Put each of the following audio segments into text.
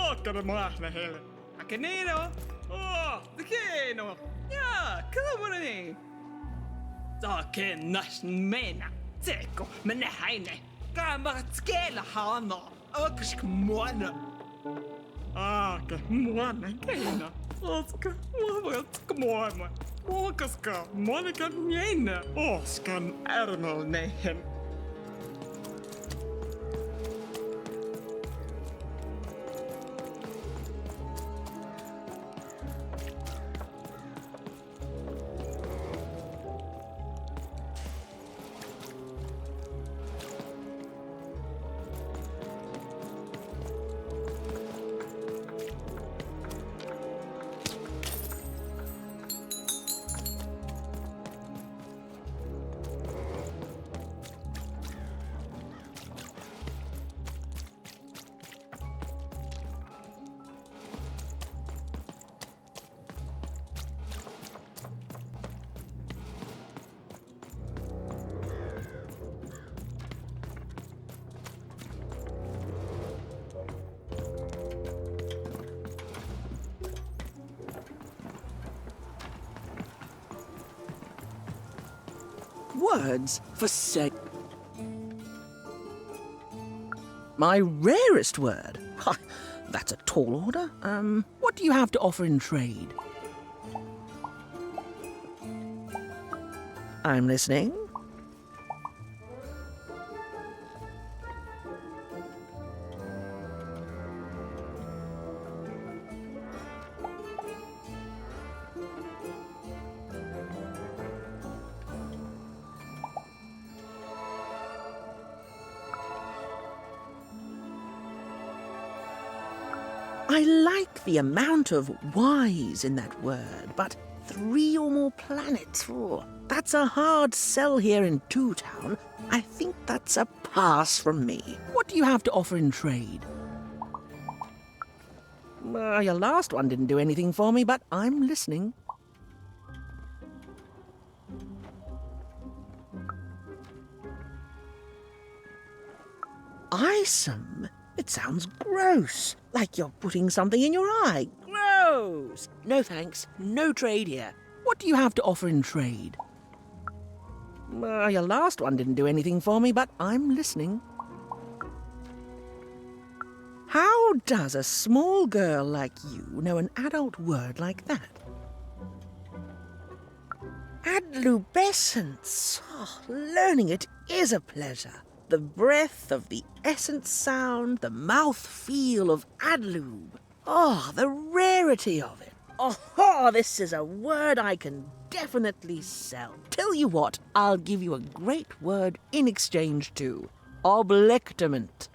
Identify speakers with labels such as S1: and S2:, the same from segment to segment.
S1: Porca madre, hele. Akenino. Oh, the kino. Ja, come on in. Takenas mena. Teko, menehaine. Kamartskela hana. Oksk mwana. Ke mwana kena. Oska, mwana mwana. Okaska, monika njena. Oskan ermel nehen.
S2: Words for sale. My rarest word? Ha, that's a tall order. What do you have to offer in trade? I'm listening. I like the amount of Y's in that word, but 3 or more planets, that's a hard sell here in Two Town. I think that's a pass from me. What do you have to offer in trade? Your last one didn't do anything for me, but I'm listening. Eyesome? It sounds gross, like you're putting something in your eye. Gross! No thanks, no trade here. What do you have to offer in trade? Your last one didn't do anything for me, but I'm listening. How does a small girl like you know an adult word like that? Adlubescence. Oh, learning it is a pleasure. The breath of the essence sound, the mouth feel of adlube. Oh, the rarity of it. Oh, this is a word I can definitely sell. Tell you what, I'll give you a great word in exchange too. Oblectament.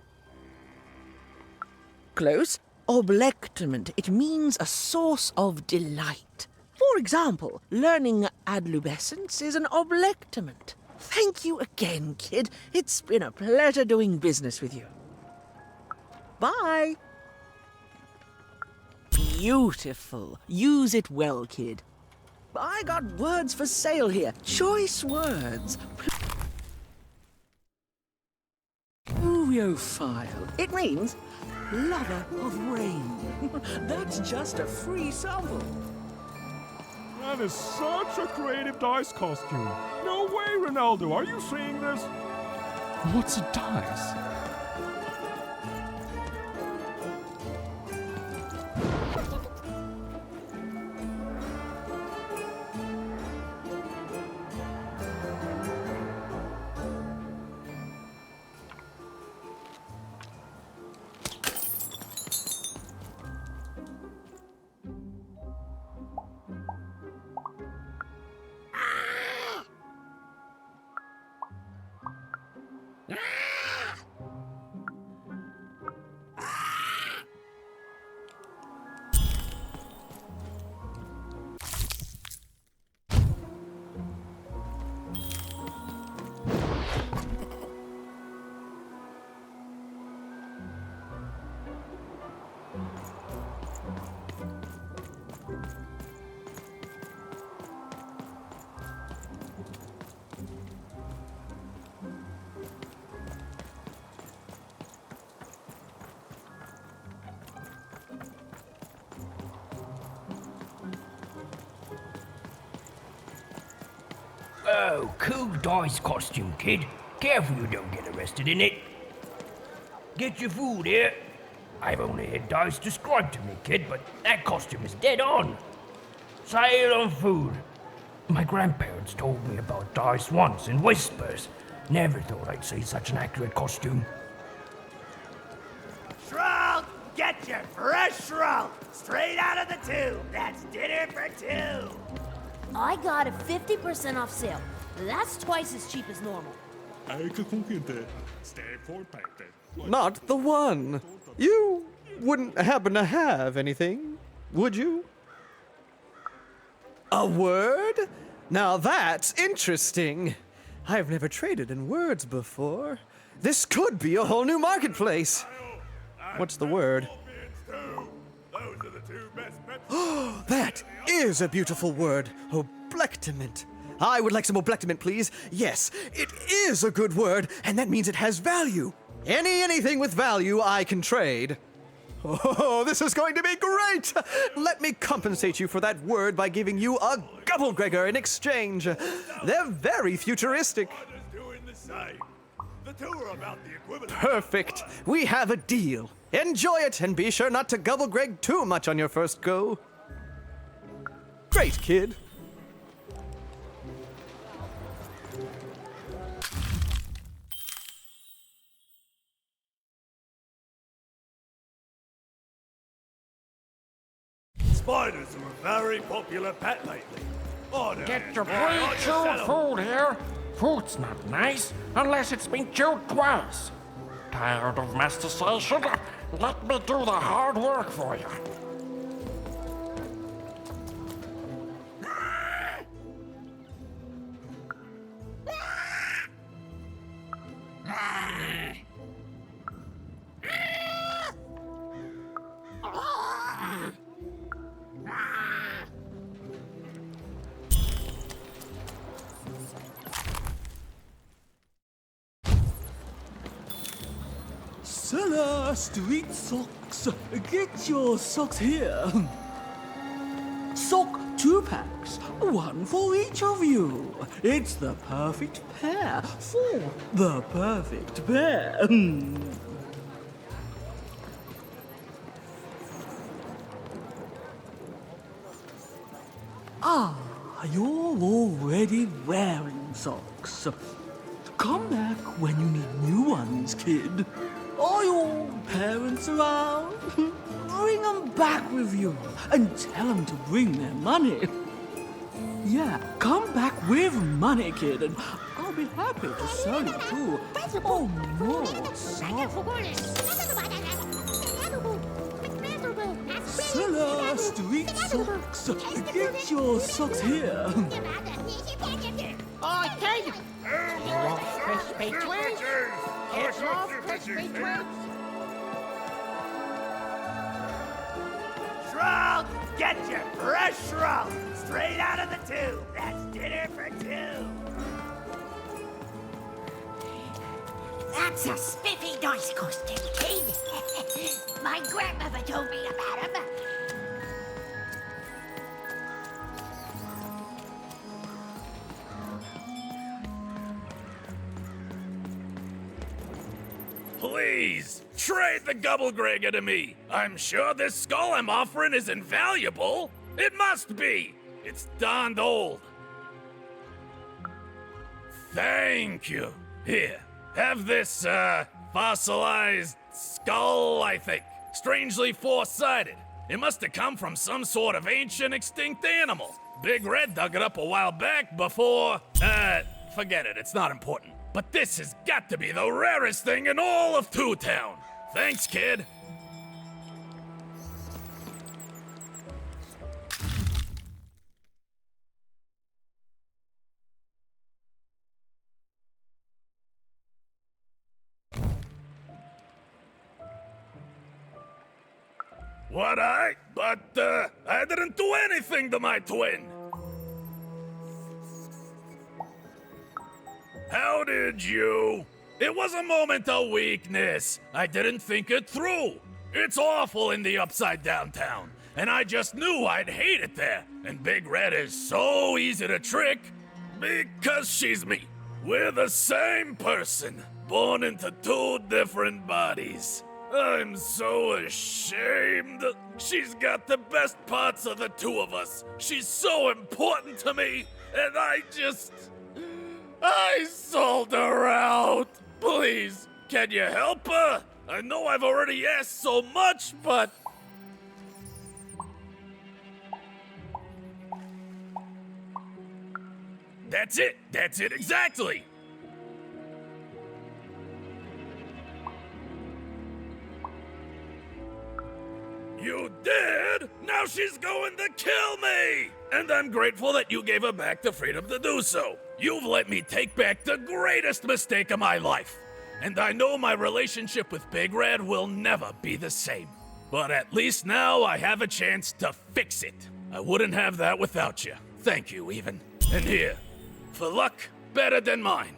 S2: Close. Oblectament. It means a source of delight. For example, learning adlubescence is an oblectament. Thank you again, kid. It's been a pleasure doing business with you. Bye. Beautiful. Use it well, kid. I got words for sale here. Choice words. Pluviophile. It means lover of rain. That's just a free sample.
S3: That is such a creative dice costume. No way, Ronaldo. Are you seeing this?
S4: What's a dice?
S5: Oh, cool dice costume, kid. Careful you don't get arrested in it. Get your food here. I've only had dice described to me, kid, but that costume is dead on. Sail on food. My grandparents told me about dice once in whispers. Never thought I'd see such an accurate costume.
S6: Shroud! Get your fresh shroud! Straight out of the tube! That's dinner for two!
S7: I got a 50% off sale. That's twice as cheap as normal.
S8: Not the one. You wouldn't happen to have anything, would you? A word? Now that's interesting. I've never traded in words before. This could be a whole new marketplace. What's the word? That is a beautiful word. Oblectament. I would like some oblectament, please. Yes, it is a good word, and that means it has value. Anything with value I can trade. Oh, this is going to be great! Let me compensate you for that word by giving you a Gubblegregor in exchange. They're very futuristic. Perfect. We have a deal. Enjoy it, and be sure not to Gubblegreg too much on your first go. Great, kid.
S6: Spiders are a very popular pet lately. Oh, no.
S9: Get your pre-chewed food here. Food's not nice unless it's been chewed twice. Tired of mastication? Let me do the hard work for you.
S10: Seller Street Socks. Get your socks here. Sock 2-packs, one for each of you. It's the perfect pair for the perfect pair. Ah, you're already wearing socks. Come back when you need new ones, kid. Are your parents around? Bring them back with you and tell them to bring their money. Yeah, come back with money, kid, and I'll be happy to sell you too. Oh, more socks. Seller Street Socks. Get your socks here.
S9: Okay. You want crispy twins? Get more crispy twins?
S6: Shroud! Get your fresh shroud! Straight out of the tube! That's dinner for two!
S11: That's a spiffy dice costume, kid. My grandmother told me about him.
S12: Please, trade the Gubblegregor to me. I'm sure this skull I'm offering is invaluable. It must be. It's darned old. Thank you. Here, have this, fossilized skull, I think. Strangely four-sided. It must have come from some sort of ancient extinct animal. Big Red dug it up a while back before, forget it, it's not important. But this has got to be the rarest thing in all of Two Town. Thanks, kid. But I didn't do anything to my twin. How did you? It was a moment of weakness. I didn't think it through. It's awful in the upside down town, and I just knew I'd hate it there. And Big Red is so easy to trick. Because she's me. We're the same person, born into two different bodies. I'm so ashamed. She's got the best parts of the two of us. She's so important to me, and I sold her out. Please, can you help her? I know I've already asked so much, but... That's it exactly. You did? Now she's going to kill me! And I'm grateful that you gave her back the freedom to do so. You've let me take back the greatest mistake of my life. And I know my relationship with Big Red will never be the same. But at least now I have a chance to fix it. I wouldn't have that without you. Thank you, even. And here, for luck better than mine.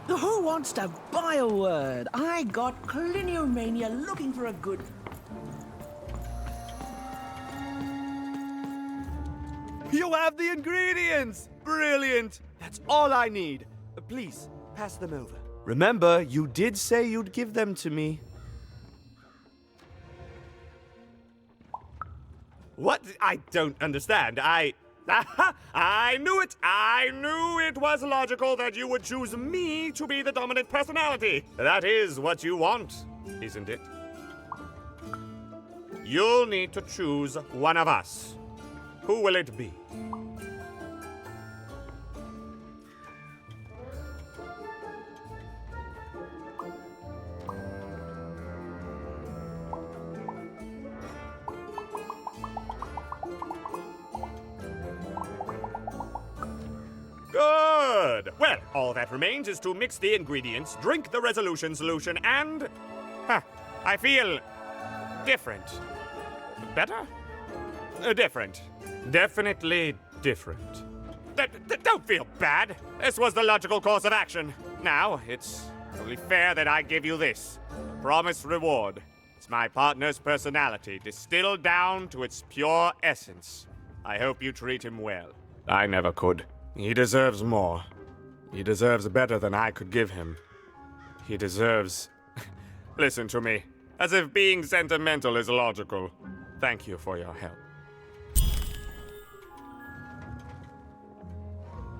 S2: Who wants to buy a word? I got Cliniomania looking for a good...
S6: You have the ingredients! Brilliant! That's all I need. Please, pass them over. Remember, you did say you'd give them to me. What? I don't understand. I knew it! I knew it was logical that you would choose me to be the dominant personality. That is what you want, isn't it? You'll need to choose one of us. Who will it be? Good! Well, all that remains is to mix the ingredients, drink the resolution solution, and... I feel... different. Better? Different. Definitely different. Don't feel bad. This was the logical course of action. Now, it's only fair that I give you this. Promised reward. It's my partner's personality, distilled down to its pure essence. I hope you treat him well. I never could. He deserves more. He deserves better than I could give him. He deserves... Listen to me. As if being sentimental is logical. Thank you for your help.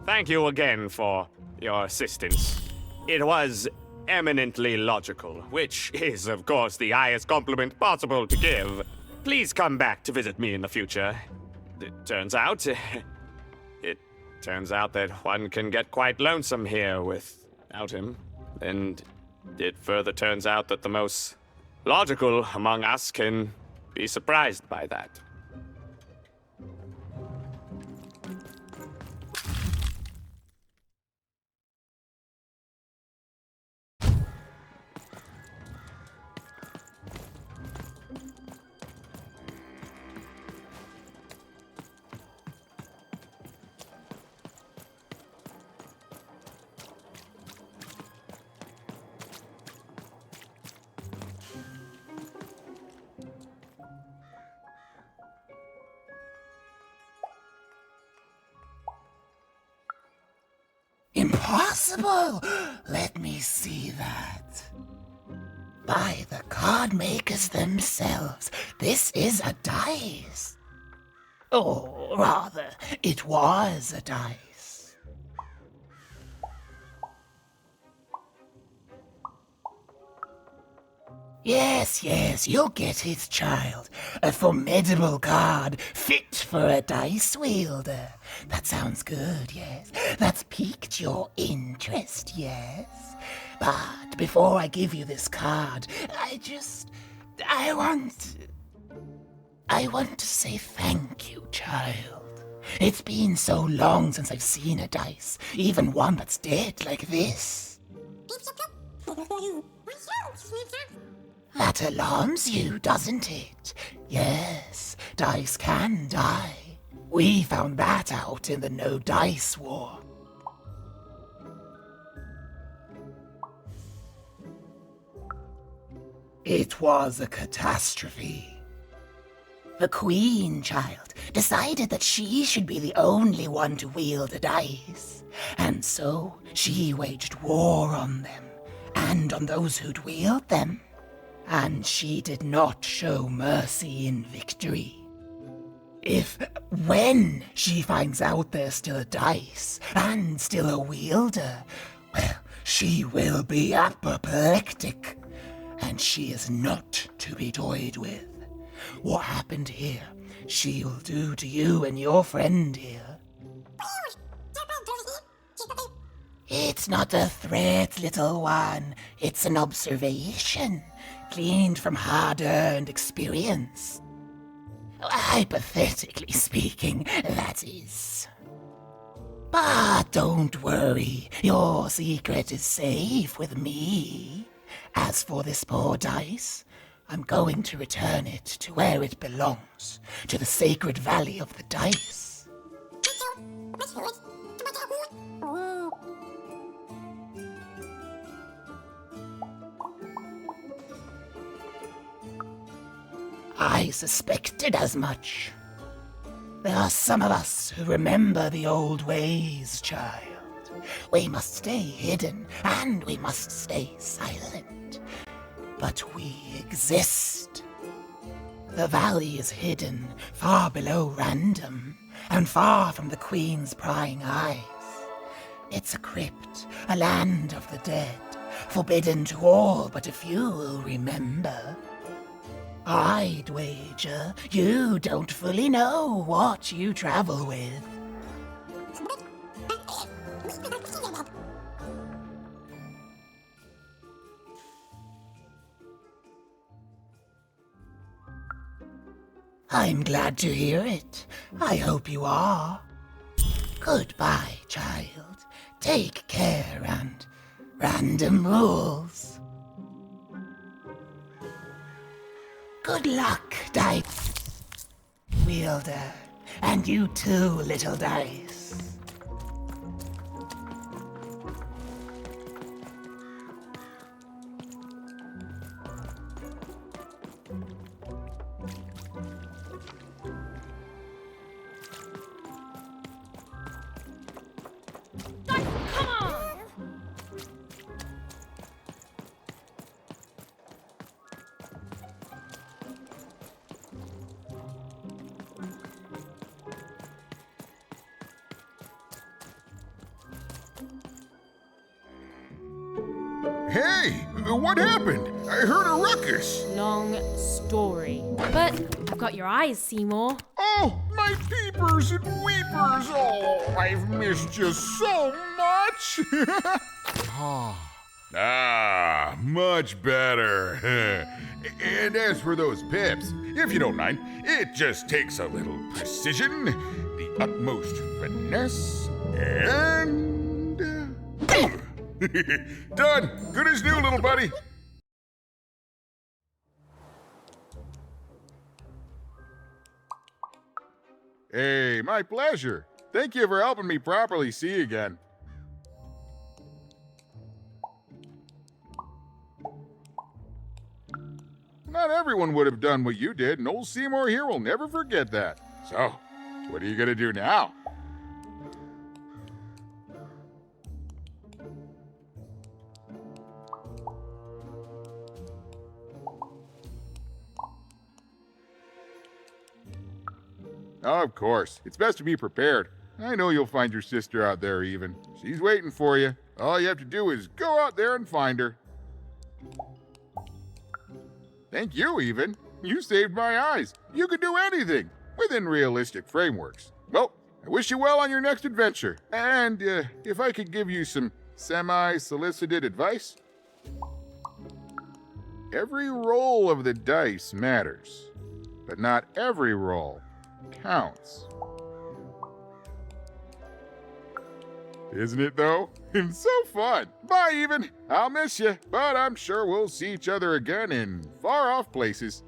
S6: Thank you again for your assistance. It was eminently logical, which is, of course, the highest compliment possible to give. Please come back to visit me in the future. It turns out that one can get quite lonesome here without him. And it further turns out that the most logical among us can be surprised by that.
S11: Impossible! Let me see that. By the card makers themselves, this is a dice.
S2: Or rather, it was a dice. Yes, you'll get it, child. A formidable card, fit for a dice wielder. That sounds good, yes. That's piqued your interest, yes. But before I give you this card, I want to say thank you, child. It's been so long since I've seen a dice, even one that's dead like this. That alarms you, doesn't it? Yes, dice can die. We found that out in the No Dice War. It was a catastrophe. The Queen, child, decided that she should be the only one to wield a dice. And so she waged war on them, and on those who'd wield them. And she did not show mercy in victory. When she finds out there's still a dice, and still a wielder, well, she will be apoplectic. And she is not to be toyed with. What happened here, she'll do to you and your friend here. It's not a threat, little one. It's an observation, gleaned from hard-earned experience. Hypothetically speaking, that is. But don't worry, your secret is safe with me. As for this poor dice, I'm going to return it to where it belongs, to the sacred valley of the dice. I suspected as much. There are some of us who remember the old ways, child. We must stay hidden, and we must stay silent. But we exist. The valley is hidden, far below random, and far from the Queen's prying eyes. It's a crypt, a land of the dead, forbidden to all but a few will remember. I'd wager you don't fully know what you travel with. I'm glad to hear it. I hope you are. Goodbye, child. Take care and random rules. Good luck, dice wielder, and you too, little dice.
S13: Hey, what happened? I heard a ruckus.
S14: Long story. But I've got your eyes, Seymour.
S13: Oh, my peepers and weepers. Oh, I've missed you so much. Much better. And as for those pips, if you don't mind, it just takes a little precision, the utmost finesse, and... Done. Good as new, little buddy. Hey, my pleasure. Thank you for helping me properly see again. Not everyone would have done what you did, and old Seymour here will never forget that. So, what are you gonna do now? Of course. It's best to be prepared. I know you'll find your sister out there, Even. She's waiting for you. All you have to do is go out there and find her. Thank you, Even. You saved my eyes. You can do anything within realistic frameworks. Well, I wish you well on your next adventure. And if I could give you some semi-solicited advice. Every roll of the dice matters, but not every roll counts. Isn't it, though? It's so fun. Bye, Even. I'll miss you, but I'm sure we'll see each other again in far-off places.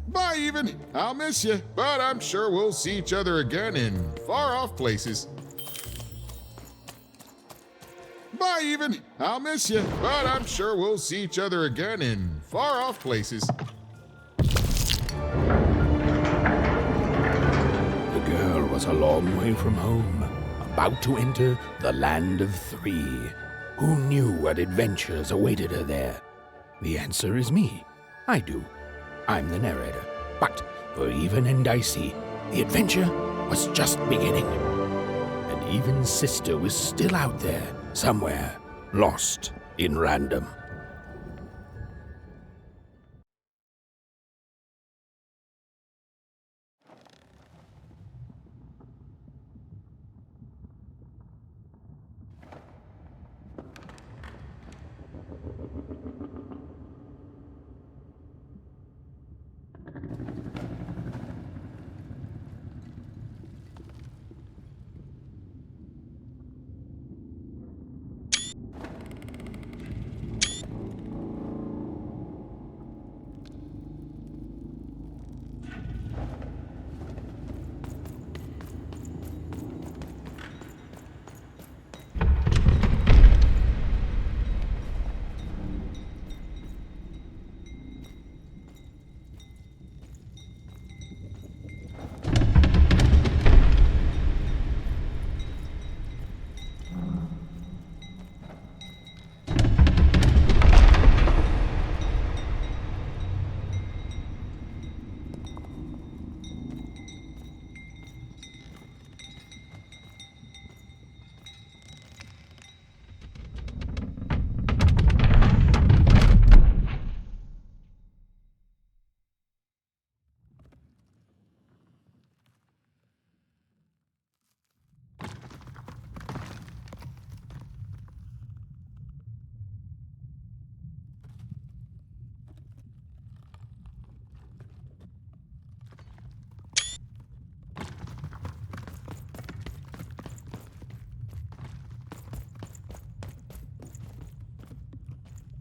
S13: Bye, Even. I'll miss you, but I'm sure we'll see each other again in far-off places. Bye, Even. I'll miss you, but I'm sure we'll see each other again in far-off places.
S5: The girl was a long way from home, about to enter the land of three. Who knew what adventures awaited her there? The answer is me. I do. I'm the narrator. But for Even and Dicey, the adventure was just beginning. And Even's sister was still out there, somewhere, lost in random.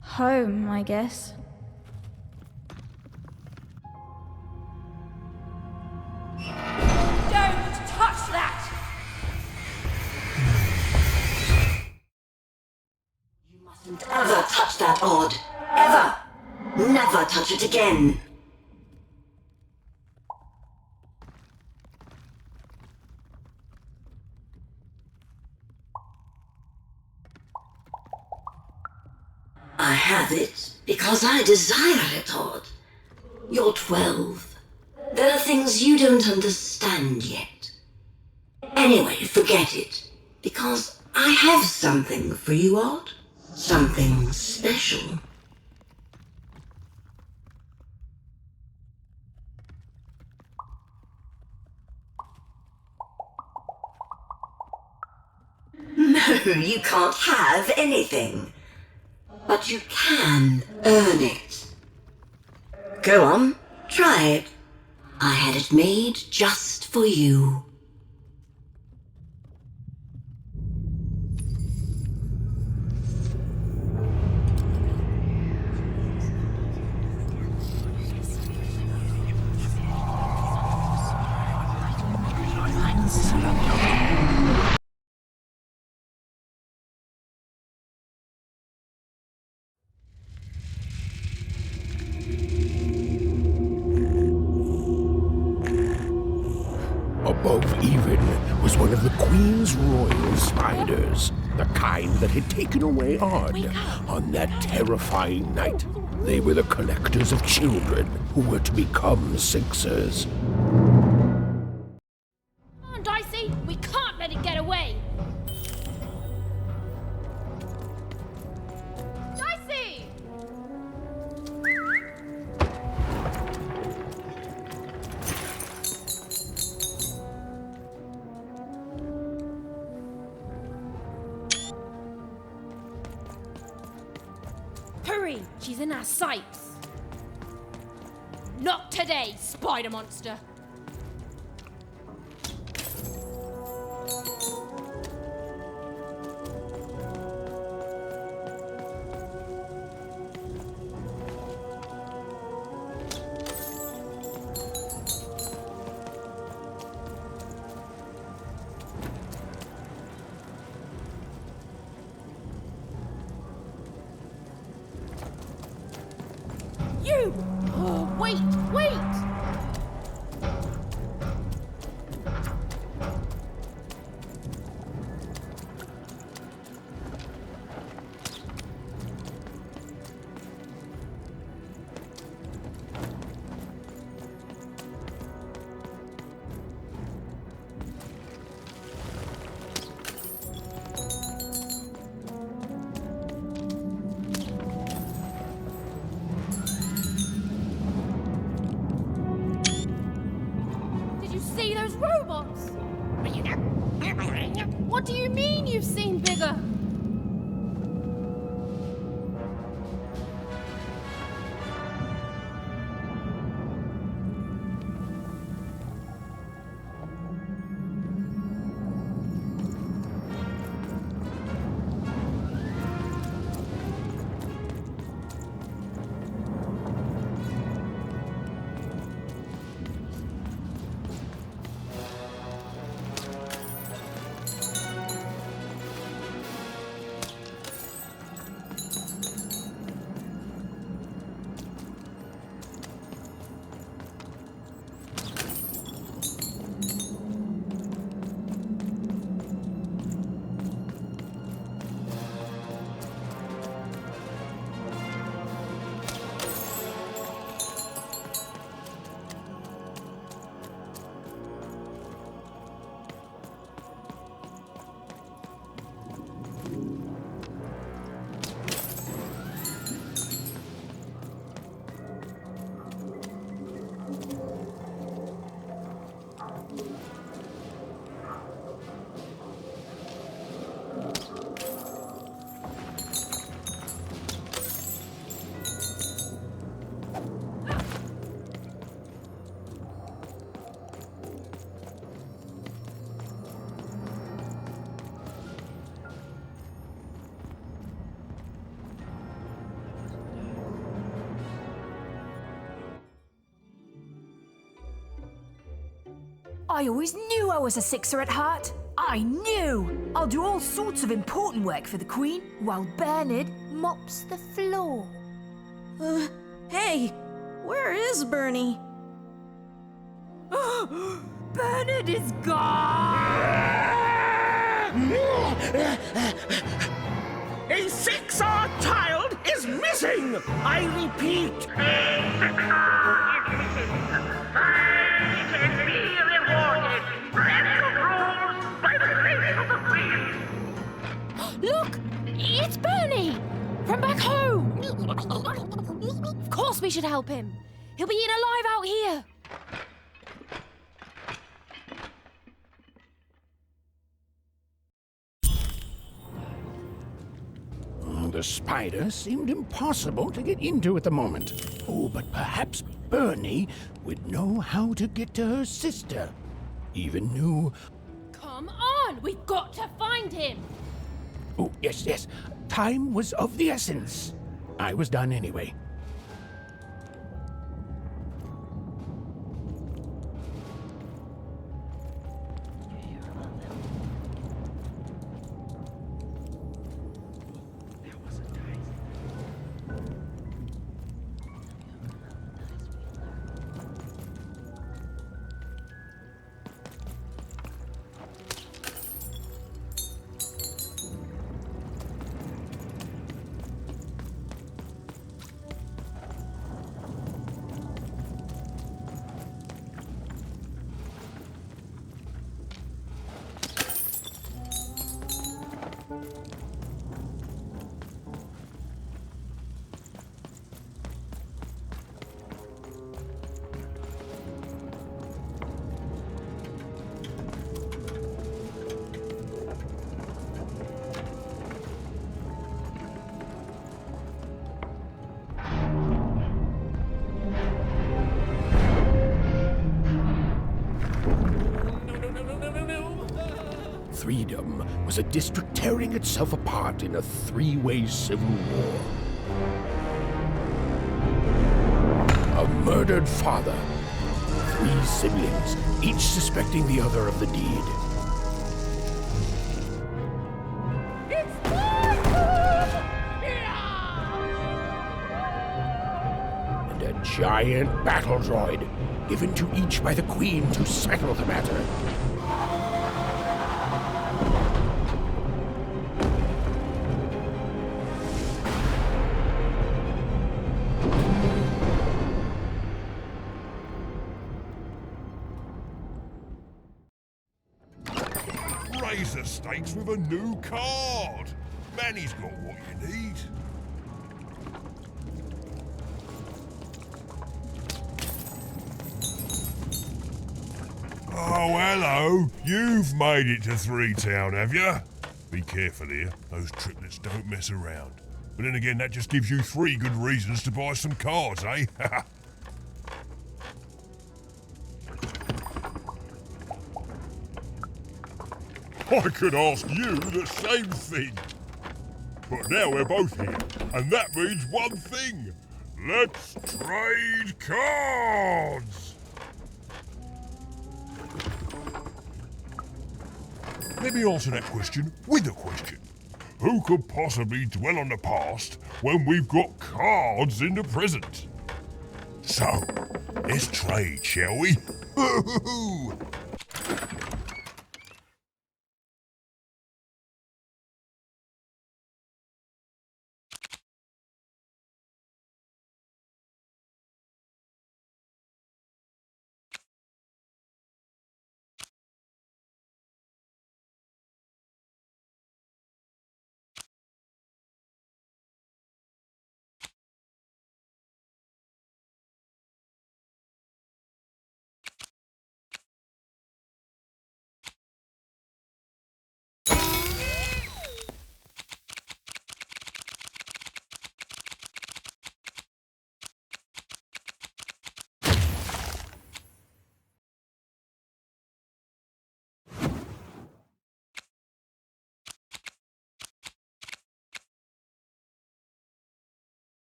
S14: Home, I guess.
S11: Don't touch that!
S15: You mustn't ever touch that odd. Ever. Never touch it again. I have it because I desire it, Odd. You're 12. There are things you don't understand yet. Anyway, forget it. Because I have something for you, Odd. Something special. No, you can't have anything. But you can earn it. Go on, try it. I had it made just for you.
S16: above even was one of the Queen's royal spiders, the kind that had taken away Odd on that terrifying night. They were the collectors of children who were to become Sixers.
S14: Come on, Dicey! We can't let it get away! Dicey! Hurry! She's in our sights! Not today, spider monster! You! Oh, wait! Did you see those robots? What do you mean you've seen bigger?
S17: I always knew I was a Sixer at heart. I knew! I'll do all sorts of important work for the Queen, while Bernard mops the floor.
S18: Hey! Where is Bernie?
S17: Bernard is gone!
S19: A Sixer child is missing! I repeat, a Sixer is missing. I can be rewarded. Radical rules by the grace of the Queen.
S14: Look! It's Bernie! From back home! Of course we should help him. He'll be eaten alive out here.
S16: The spider seemed impossible to get into at the moment. Oh, but perhaps Bernie would know how to get to her sister. Even knew...
S14: Come on! We've got to find him!
S16: Oh, yes. Time was of the essence. I was done anyway. Threedom was a district tearing itself apart in a three-way civil war. A murdered father, three siblings, each suspecting the other of the deed. And a giant battle droid, given to each by the Queen to settle the matter.
S13: Raise the stakes with a new card. Manny's got what you need. Oh, hello. You've made it to Threetown, have you? Be careful here. Those triplets don't mess around. But then again, that just gives you 3 good reasons to buy some cards, eh? I could ask you the same thing. But now we're both here, and that means one thing. Let's trade cards! Let me answer that question with a question. Who could possibly dwell on the past when we've got cards in the present? So, let's trade, shall we?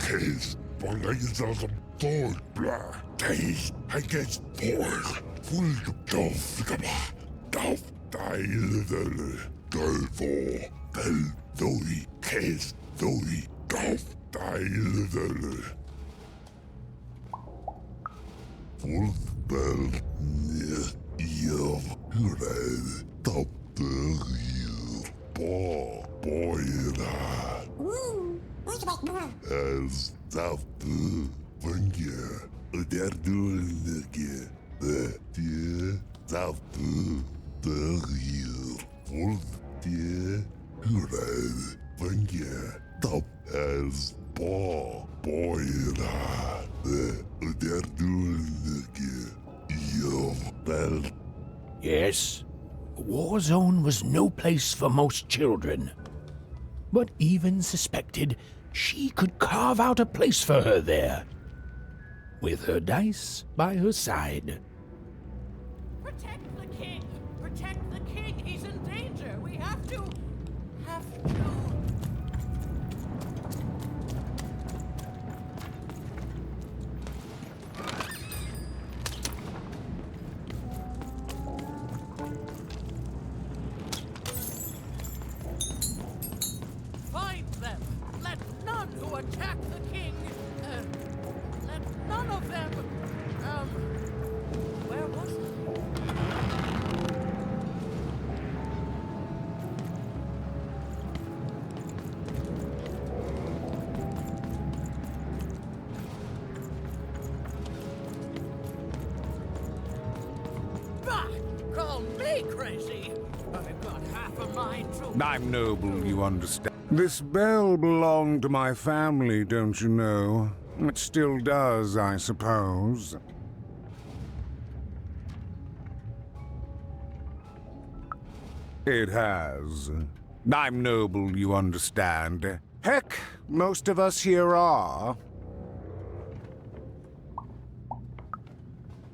S16: Case, Bangayazam Ford Blah. Case, I guess Ford. Full of Dove, Dove, Dial, Dolvo, Del, Zoe, Case, Zoe, Dove, Dial, Full Bell, Yev, Red, Top, Boyra. As Zaptu, Bunga, Uderdulnike, the dear Zaptu, the real, Wolf, dear, Red, Bunga, Top, as Boyra, the Uderdulnike, Yev, Bell. Yes, a war zone was no place for most children. But even suspected she could carve out a place for her there, with her dice by her side.
S19: Protect the king! Protect the king! He's in danger! We have to... Find them! Let none who attack the king... let none of them... where was he? Bah! Call me crazy! I've got half a mind to...
S20: I'm noble, you understand. This bell belonged to my family, don't you know? It still does, I suppose. It has. I'm noble, you understand. Heck, most of us here are.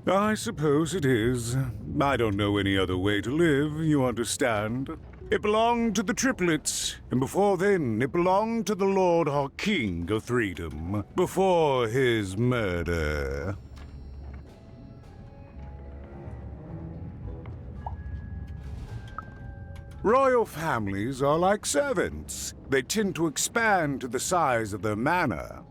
S20: I suppose it is. I don't know any other way to live, you understand. It belonged to the triplets, and before then it belonged to the Lord or King of Threedom, before his murder. Royal families are like servants. They tend to expand to the size of their manor.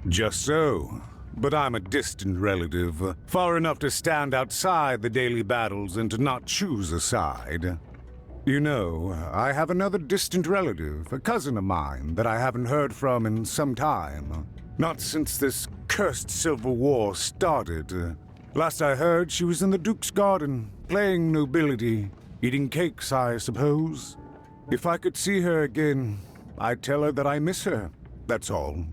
S20: Just so. But I'm a distant relative, far enough to stand outside the daily battles and to not choose a side. You know, I have another distant relative, a cousin of mine, that I haven't heard from in some time. Not since this cursed Civil War started. Last I heard, she was in the Duke's garden, playing nobility, eating cakes, I suppose. If I could see her again, I'd tell her that I miss her, that's all.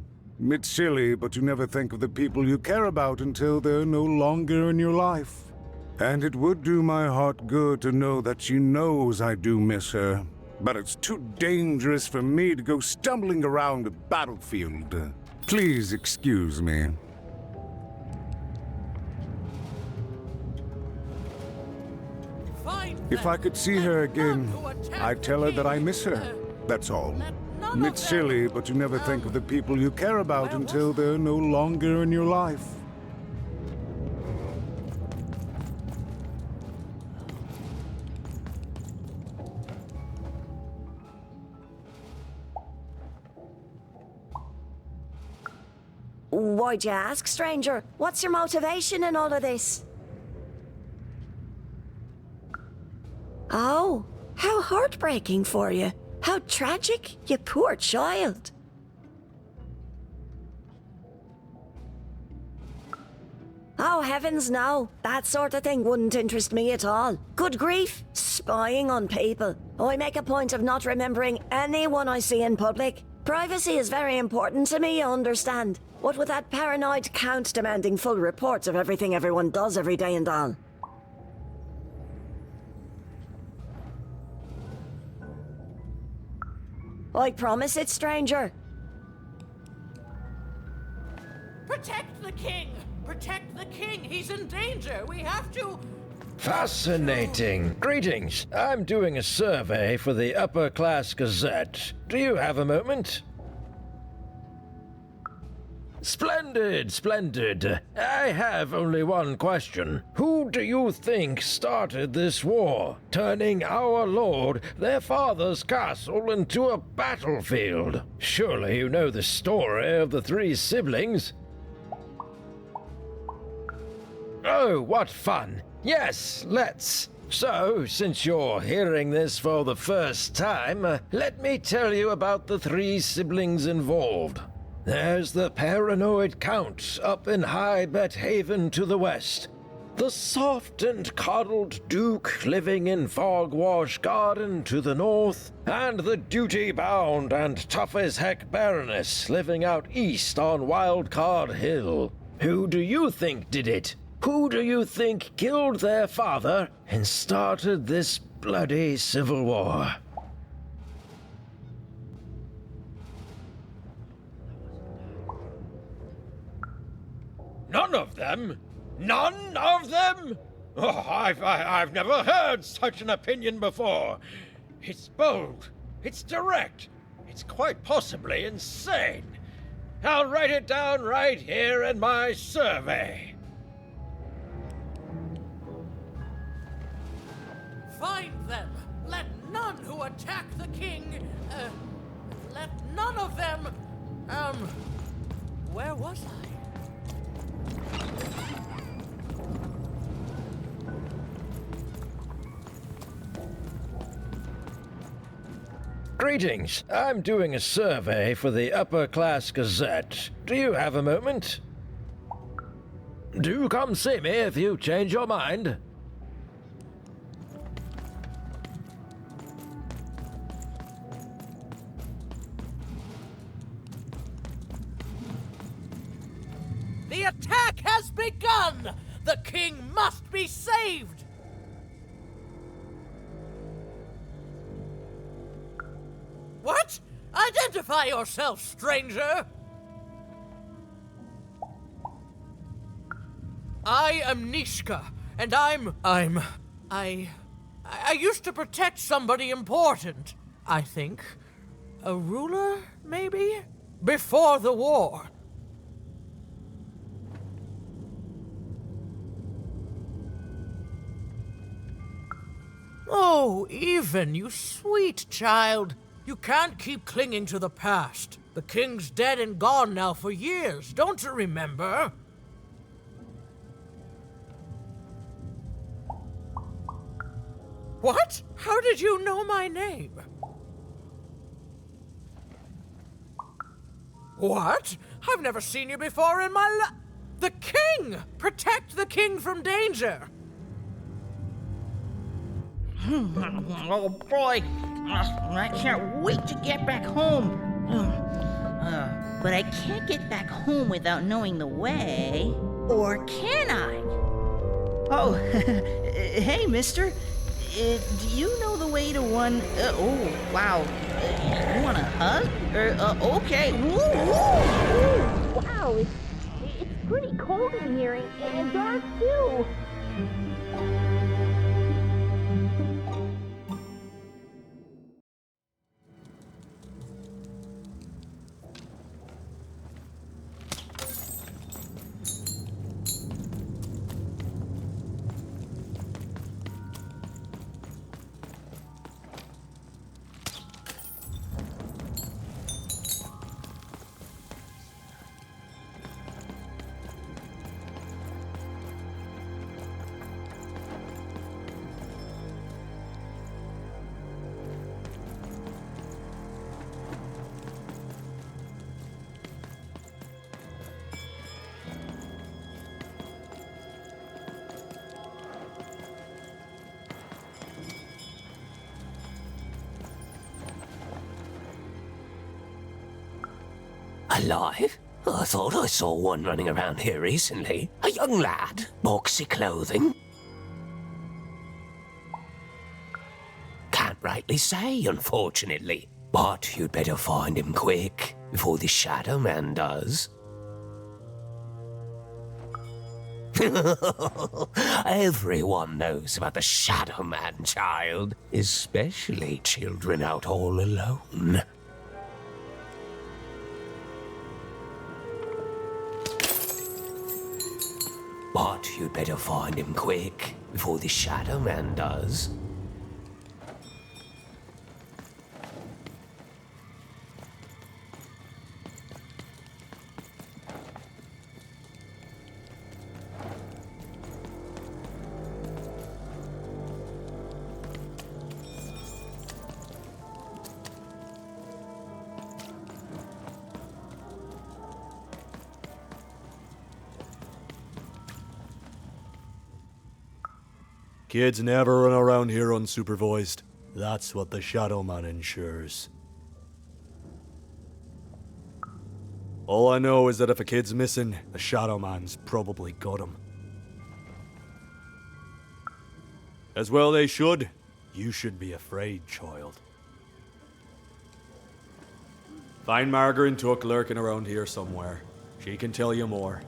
S20: It's silly, but you never think of the people you care about until they're no longer in your life. And it would do my heart good to know that she knows I do miss her. But it's too dangerous for me to go stumbling around a battlefield. Please excuse me. If I could see her again, I'd tell her that I miss her, that's all. It's silly, but you never think of the people you care about until they're no longer in your life.
S18: Why'd you ask, stranger? What's your motivation in all of this? Oh, how heartbreaking for you. How tragic, you poor child. Oh, heavens no. That sort of thing wouldn't interest me at all. Good grief, spying on people. I make a point of not remembering anyone I see in public. Privacy is very important to me, you understand. What with that paranoid count demanding full reports of everything everyone does every day and all. I promise it, stranger.
S19: Protect the king! Protect the king! He's in danger! We have to...
S5: Fascinating. Greetings. I'm doing a survey for the Upper Class Gazette. Do you have a moment? Splendid, splendid. I have only one question. Who do you think started this war, turning our lord, their father's castle, into a battlefield? Surely you know the story of the three siblings. Oh, what fun. Yes, let's. So, since you're hearing this for the first time, let me tell you about the three siblings involved. There's the paranoid Count up in High Bet Haven to the west. The soft and coddled Duke living in Fogwash Garden to the north. And the duty-bound and tough-as-heck Baroness living out east on Wildcard Hill. Who do you think did it? Who do you think killed their father and started this bloody civil war? None of them? None of them? Oh, I've never heard such an opinion before. It's bold. It's direct. It's quite possibly insane. I'll write it down right here in my survey.
S21: Find them. Let none who attack the king, let none of them, where was I?
S5: Greetings. I'm doing a survey for the Upper Class Gazette. Do you have a moment? Do come see me if you change your mind.
S21: The attack has begun! The king must be saved! What? Identify yourself, stranger! I am Nishka, and I used to protect somebody important, I think. A ruler, maybe? Before the war. Oh, Even, you sweet child. You can't keep clinging to the past. The king's dead and gone now for years, don't you remember? What? How did you know my name? What? I've never seen you before in my life. The king! Protect the king from danger!
S22: Oh boy, I can't wait to get back home. But I can't get back home without knowing the way. Or can I? Oh, hey, mister. Do you know the way to one... oh, wow. You want a hug? Okay. Woo, woo, woo.
S11: Wow, it's pretty cold in here and dark too.
S23: Alive? I thought I saw one running around here recently. A young lad, boxy clothing. Can't rightly say, unfortunately. But you'd better find him quick, before the Shadowman does. Everyone knows about the Shadowman, child, especially children out all alone. But you'd better find him quick, before the Shadowman does.
S1: Kids never run around here unsupervised. That's what the Shadowman ensures. All I know is that if a kid's missing, the Shadowman's probably got him. As well they should. You should be afraid, child. Find Margaret and Tuck lurking around here somewhere. She can tell you more.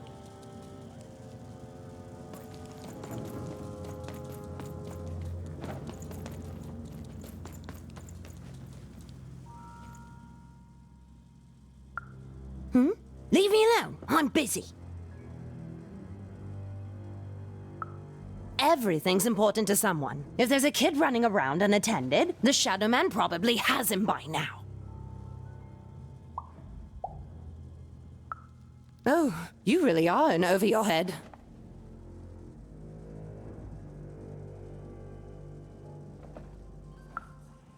S7: Leave me alone. I'm busy. Everything's important to someone. If there's a kid running around unattended, the Shadowman probably has him by now. Oh, you really are in over your head.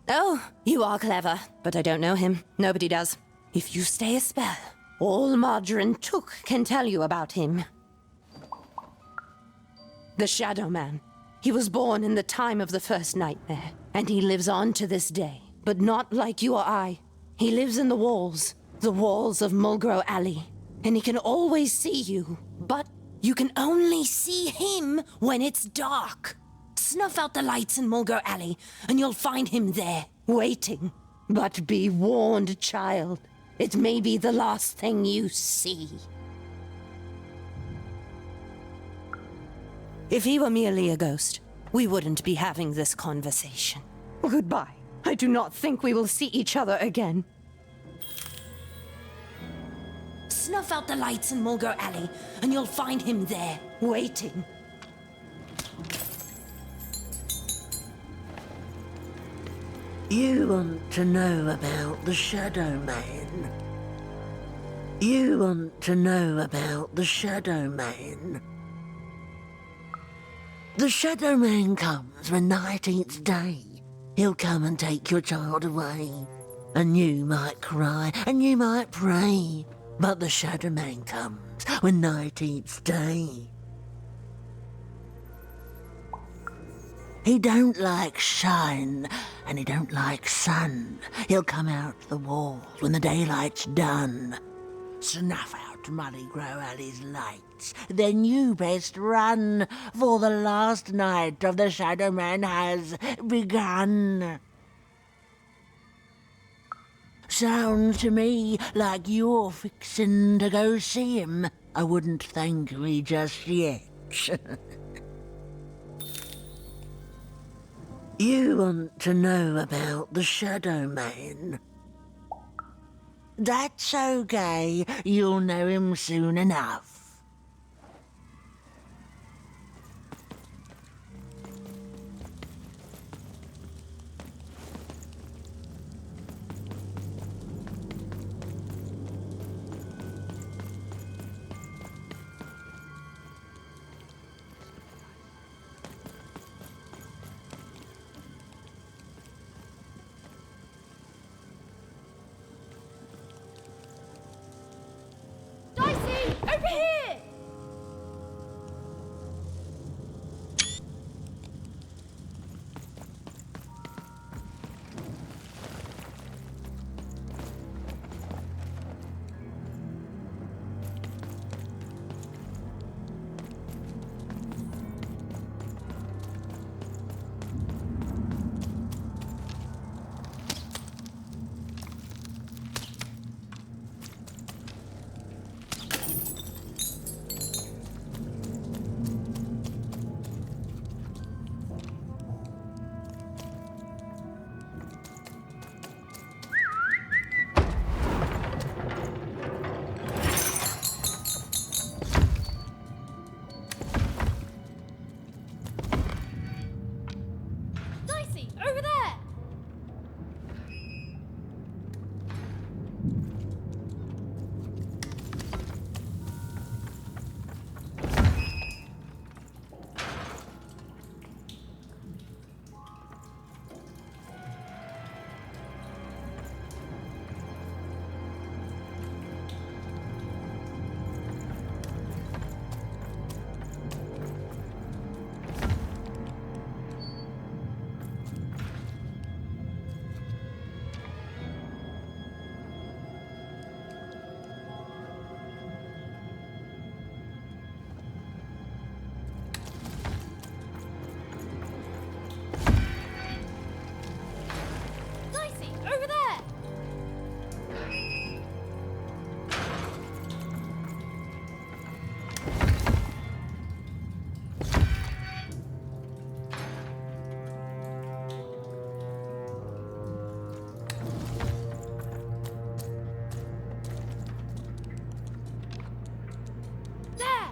S7: Oh, you are clever, but I don't know him. Nobody does. If you stay a spell, all Margarine Took can tell you about him. The Shadowman. He was born in the time of the first nightmare, and he lives on to this day. But not like you or I. He lives in the walls of Mulgrow Alley. And he can always see you, but you can only see him when it's dark. Snuff out the lights in Mulgrow Alley, and you'll find him there, waiting. But be warned, child. It may be the last thing you see. If he were merely a ghost, we wouldn't be having this conversation. Goodbye. I do not think we will see each other again. Snuff out the lights in Mulgrow Alley, and you'll find him there, waiting.
S3: You want to know about the Shadowman? You want to know about the Shadowman? The Shadowman comes when night eats day. He'll come and take your child away. And you might cry, and you might pray. But the Shadowman comes when night eats day. He don't like shine, and he don't like sun. He'll come out the walls when the daylight's done. Snuff out Mulgrow Alley's lights, then you best run, for the last night of the Shadowman has begun. Sounds to me like you're fixin' to go see him. I wouldn't thank me just yet. You want to know about the Shadowman? That's okay, you'll know him soon enough.
S14: Over here! Dicey, over there! There!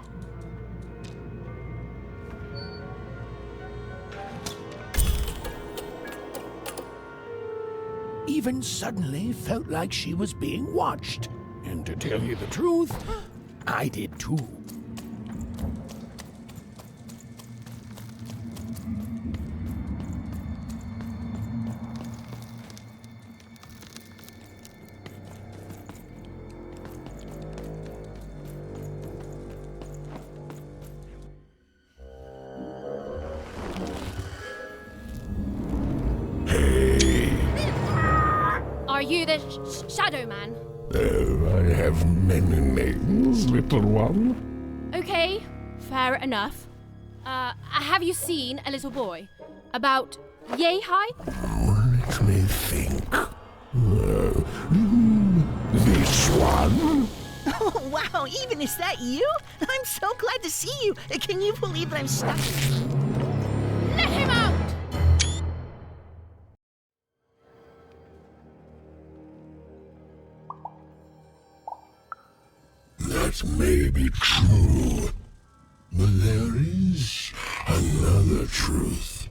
S16: Even suddenly felt like she was being watched. And to tell you the truth, I did too.
S14: Are you the Shadowman?
S16: Oh, I have many names, little one.
S14: Okay, fair enough. Have you seen a little boy? About yay high?
S16: Let me think. This one?
S2: Oh, wow, even is that you? I'm so glad to see you. Can you believe that I'm stuck?
S14: Let him out!
S16: That may be true, but there is another truth.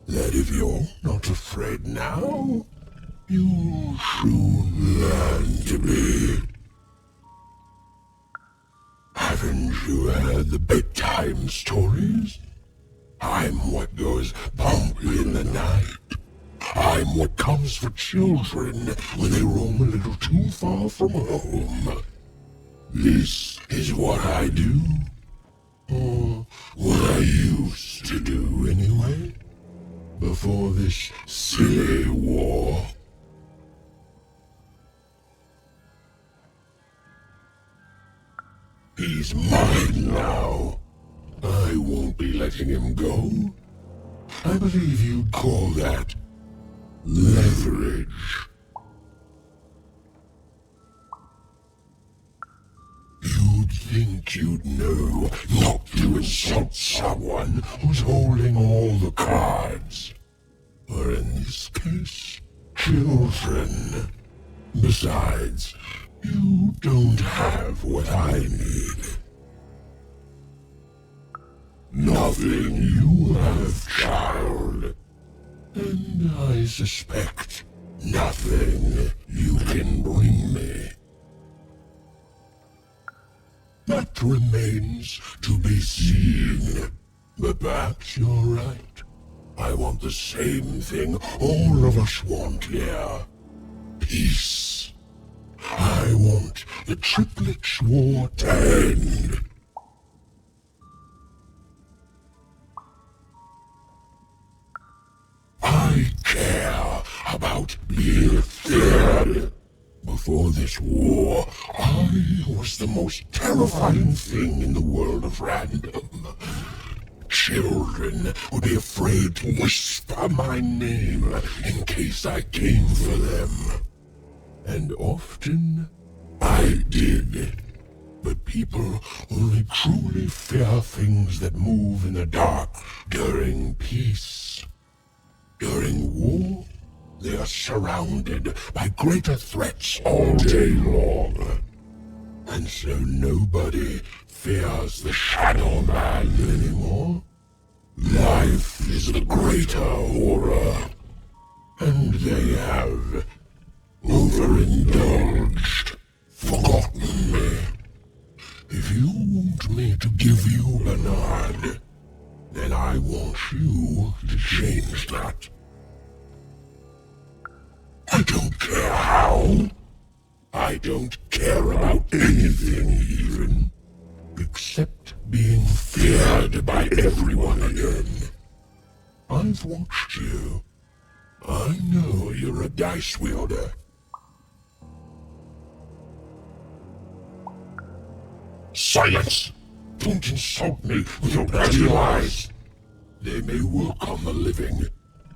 S16: That if you're not afraid now, you'll soon learn to be. Haven't you heard the bedtime stories? I'm what goes bump in the night. I'm what comes for children when they roam a little too far from home. This is what I do. Or what I used to do anyway. Before this silly war. He's mine now. I won't be letting him go. I believe you'd call that leverage. You'd think you'd know not to insult someone who's holding all the cards. Or in this case, children. Besides, you don't have what I need. Nothing you have, child. And I suspect nothing you can bring me. That remains to be seen. But perhaps you're right. I want the same thing all of us want here. Peace. I want the triplets' war to end. I care about being feared. Before this war, I was the most terrifying thing in the world of random. Children would be afraid to whisper my name in case I came for them. And often, I did. But people only truly fear things that move in the dark during peace. During war, they are surrounded by greater threats all day long. And so nobody fears the Shadowman anymore. Life life is a greater horror, and they have overindulged, forgotten me. If you want me to give you Bernard, then I want you to change that. I don't care how. I don't care about anything even, except being feared by everyone again. I've watched you. I know you're a dice wielder. Silence! Don't insult me with your bloody lies. They may work on the living,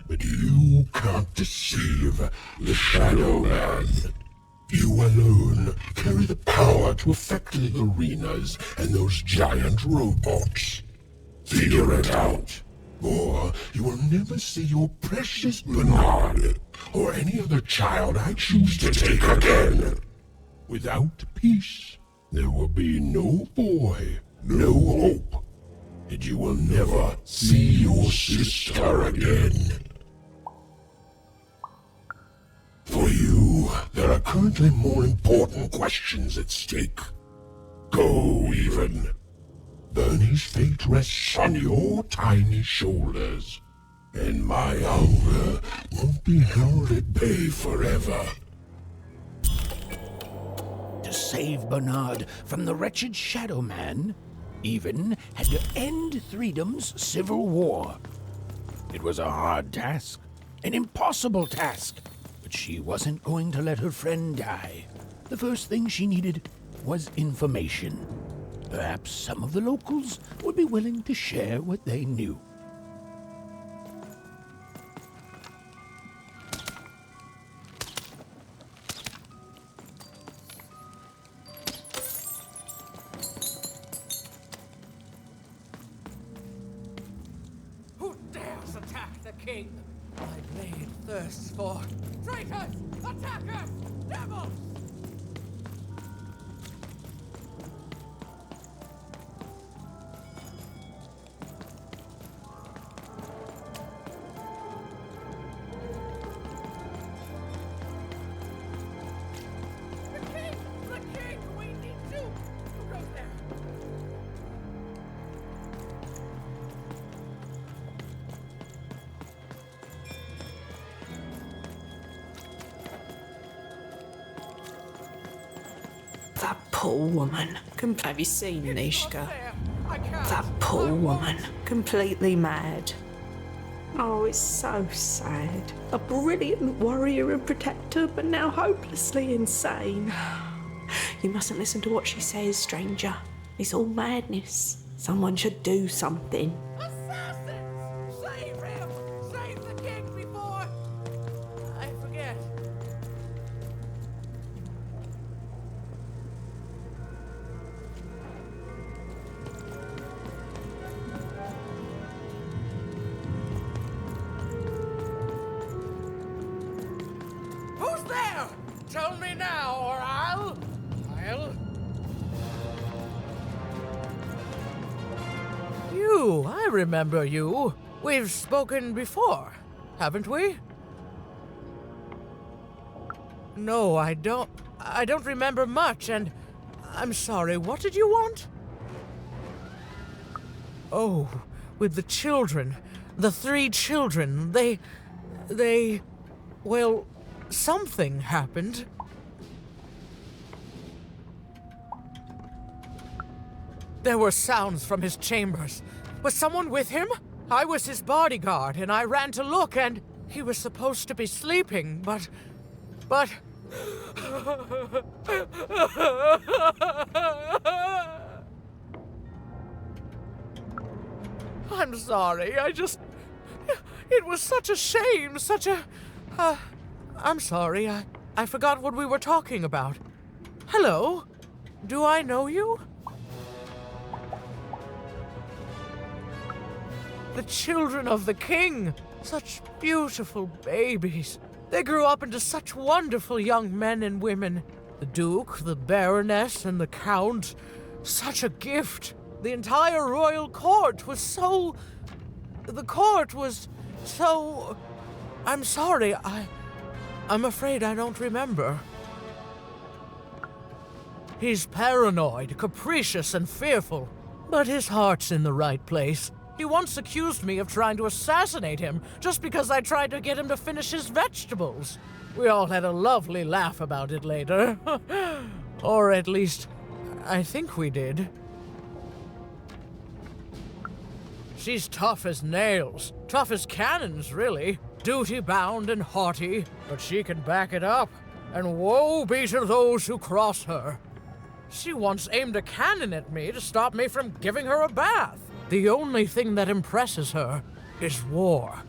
S16: but you can't deceive the Shadowman. You alone carry the power to affect the arenas and those giant robots. Figure it out, or you will never see your precious Bernard or any other child I choose to take again. Without peace, there will be no boy, no hope, and you will never see your sister again. For you, there are currently more important questions at stake. Go, even. Bernie's fate rests on your tiny shoulders, and my hunger won't be held at bay forever. To save Bernard from the wretched Shadowman, Even had to end Threedom's civil war. It was a hard task, an impossible task, but she wasn't going to let her friend die. The first thing she needed was information. Perhaps some of the locals would be willing to share what they knew.
S21: Who dares attack the king? My blade thirsts for traitors, attackers, devils!
S4: That poor woman. Have you seen Nishka? That poor woman. Completely mad. Oh, it's so sad. A brilliant warrior and protector, but now hopelessly insane. You mustn't listen to what she says, stranger. It's all madness. Someone should do something.
S21: Assassins! Save him! Save the king before I forget. Who's there? Tell me now, or I'll... You, I remember you. We've spoken before, haven't we? No, I don't remember much, and I'm sorry, what did you want? Oh, with the children. The 3 children, well, something happened. There were sounds from his chambers. Was someone with him? I was his bodyguard, and I ran to look, and he was supposed to be sleeping, but... I'm sorry, it was such a shame, I'm sorry, I forgot what we were talking about. Hello? Do I know you? The children of the king! Such beautiful babies. They grew up into such wonderful young men and women. The Duke, the Baroness, and the Count. Such a gift. The entire royal court was so The court was so... I'm sorry, I'm afraid I don't remember. He's paranoid, capricious, and fearful, but his heart's in the right place. He once accused me of trying to assassinate him just because I tried to get him to finish his vegetables. We all had a lovely laugh about it later. Or at least, I think we did. She's tough as nails, tough as cannons, really. Duty-bound and haughty, but she can back it up. And woe be to those who cross her. She once aimed a cannon at me to stop me from giving her a bath. The only thing that impresses her is war.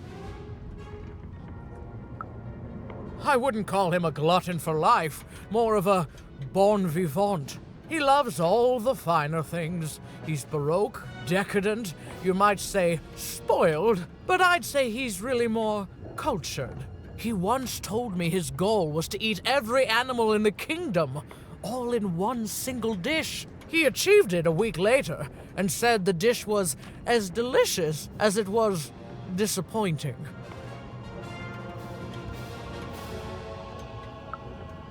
S21: I wouldn't call him a glutton for life, more of a bon vivant. He loves all the finer things. He's baroque, decadent, you might say spoiled, but I'd say he's really more cultured. He once told me his goal was to eat every animal in the kingdom, all in one single dish. He achieved it a week later, and said the dish was as delicious as it was disappointing.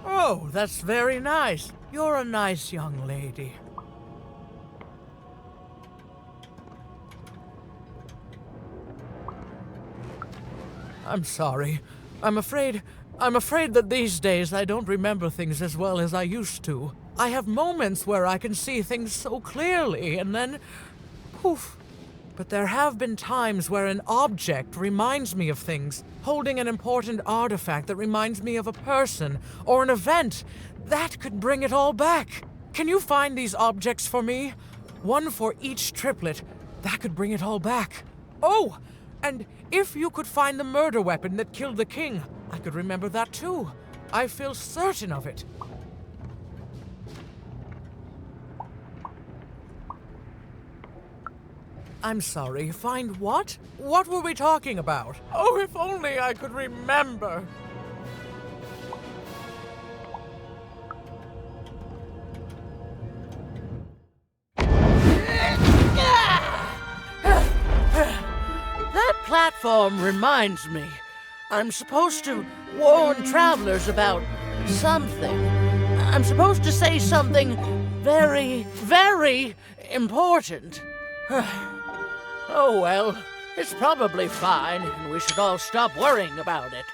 S21: Oh, that's very nice. You're a nice young lady. I'm sorry. I'm afraid that these days I don't remember things as well as I used to. I have moments where I can see things so clearly, and then poof. But there have been times where an object reminds me of things, holding an important artifact that reminds me of a person or an event. That could bring it all back. Can you find these objects for me? One for each triplet. That could bring it all back. Oh, and if you could find the murder weapon that killed the king, I could remember that too. I feel certain of it. I'm sorry, find what? What were we talking about? Oh, if only I could remember. That platform reminds me. I'm supposed to warn travelers about something. I'm supposed to say something very, very important. Oh well, it's probably fine, and we should all stop worrying about it.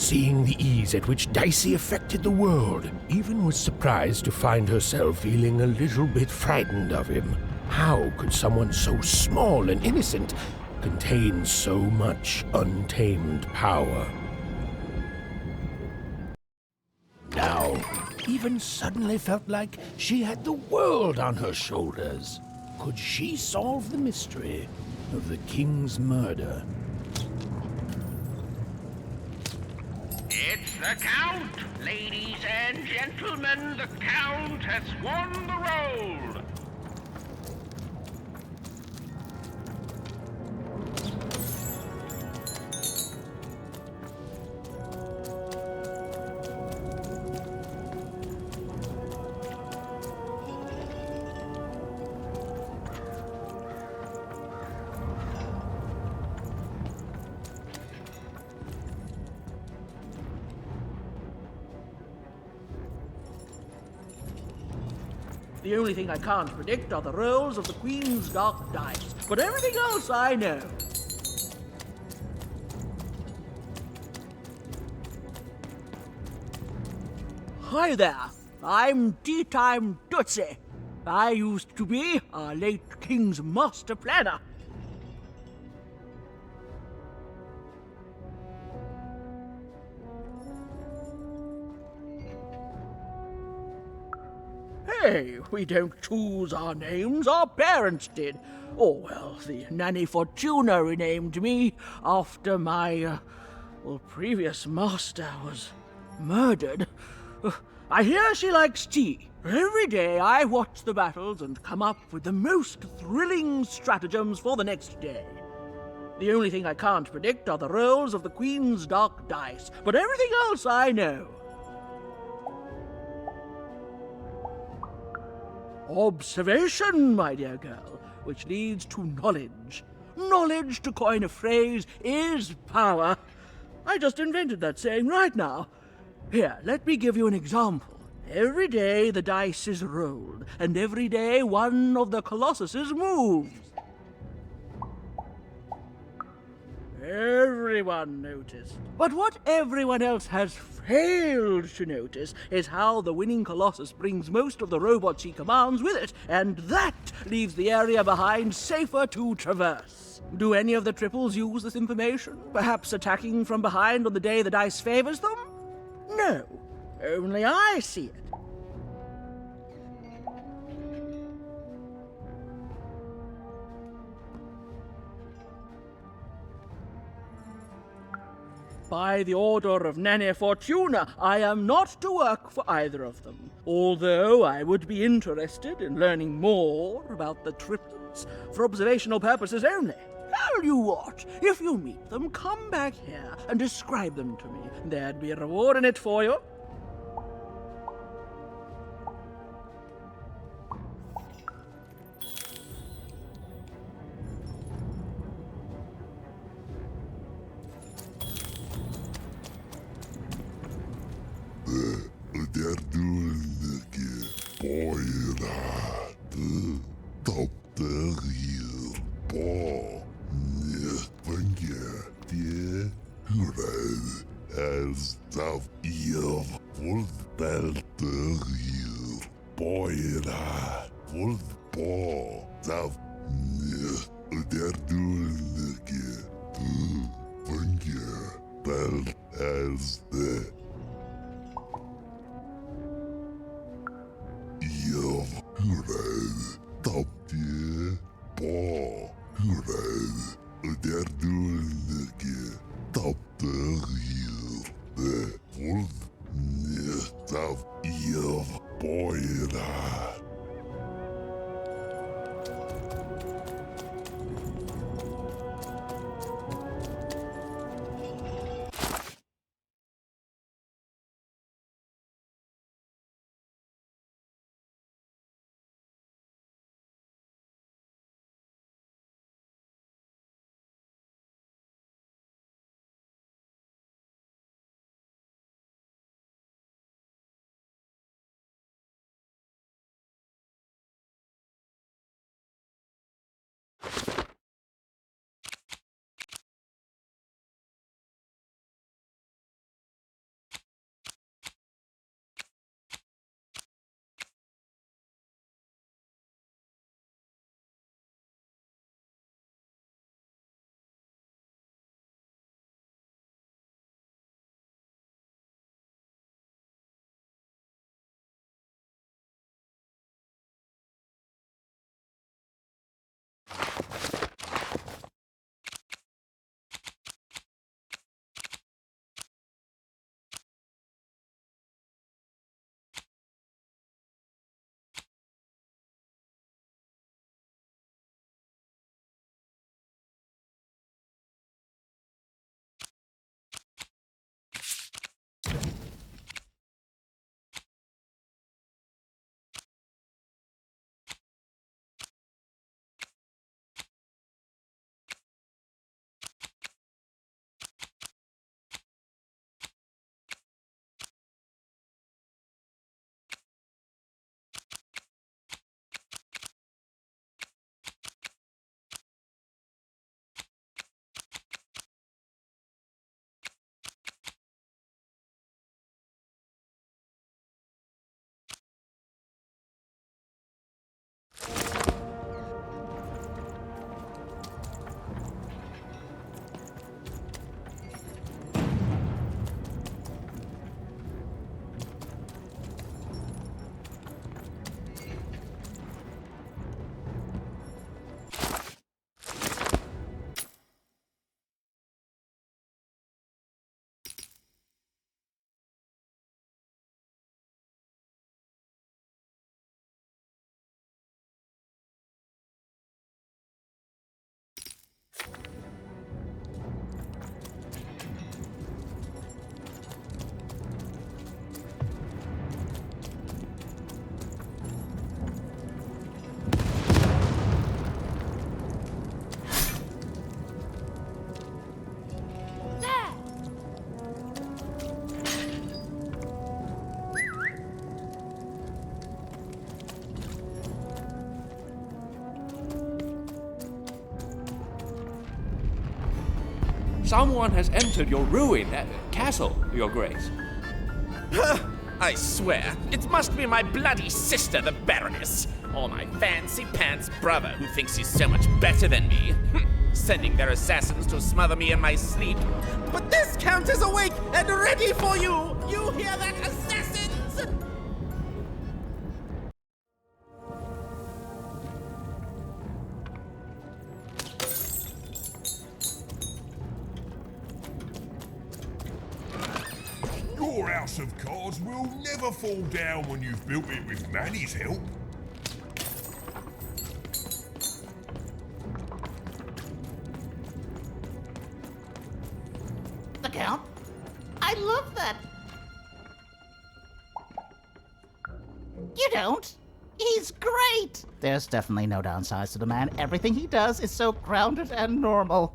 S16: Seeing the ease at which Dicey affected the world, Even was surprised to find herself feeling a little bit frightened of him. How could someone so small and innocent contain so much untamed power? Now, Even suddenly felt like she had the world on her shoulders. Could she solve the mystery of the king's murder?
S19: It's the Count! Ladies and gentlemen, the Count has won the role! The only thing I can't predict are the rolls of the Queen's dark dice, but everything else I know. Hi there, I'm Tea-Time Tootsie. I used to be our late King's master planner. Hey, we don't choose our names, our parents did. Oh, well, the Nanny Fortuna renamed me after my, previous master was murdered. I hear she likes tea. Every day I watch the battles and come up with the most thrilling stratagems for the next day. The only thing I can't predict are the rolls of the Queen's dark dice, but everything else I know. Observation, my dear girl, which leads to knowledge. Knowledge, to coin a phrase, is power. I just invented that saying right now. Here, let me give you an example. Every day the dice is rolled, and every day one of the colossuses moves. Everyone noticed. But what everyone else has failed to notice is how the winning Colossus brings most of the robots he commands with it, and that leaves the area behind safer to traverse. Do any of the triples use this information? Perhaps attacking from behind on the day the dice favors them? No, only I see it. By the order of Nanny Fortuna, I am not to work for either of them, although I would be interested in learning more about the triplets for observational purposes only. Tell you what, if you meet them, come back here and describe them to me. There'd be a reward in it for you.
S8: Someone has entered your ruined castle, Your Grace.
S12: I swear, it must be my bloody sister, the Baroness, or my fancy-pants brother who thinks he's so much better than me. Sending their assassins to smother me in my sleep. But this Count is awake and ready for you! You hear that, assassins?
S16: Your house of cards will never fall down when you've built it with Manny's help.
S22: The Count? I love that. You don't? He's great! There's definitely no downsides to the man. Everything he does is so grounded and normal.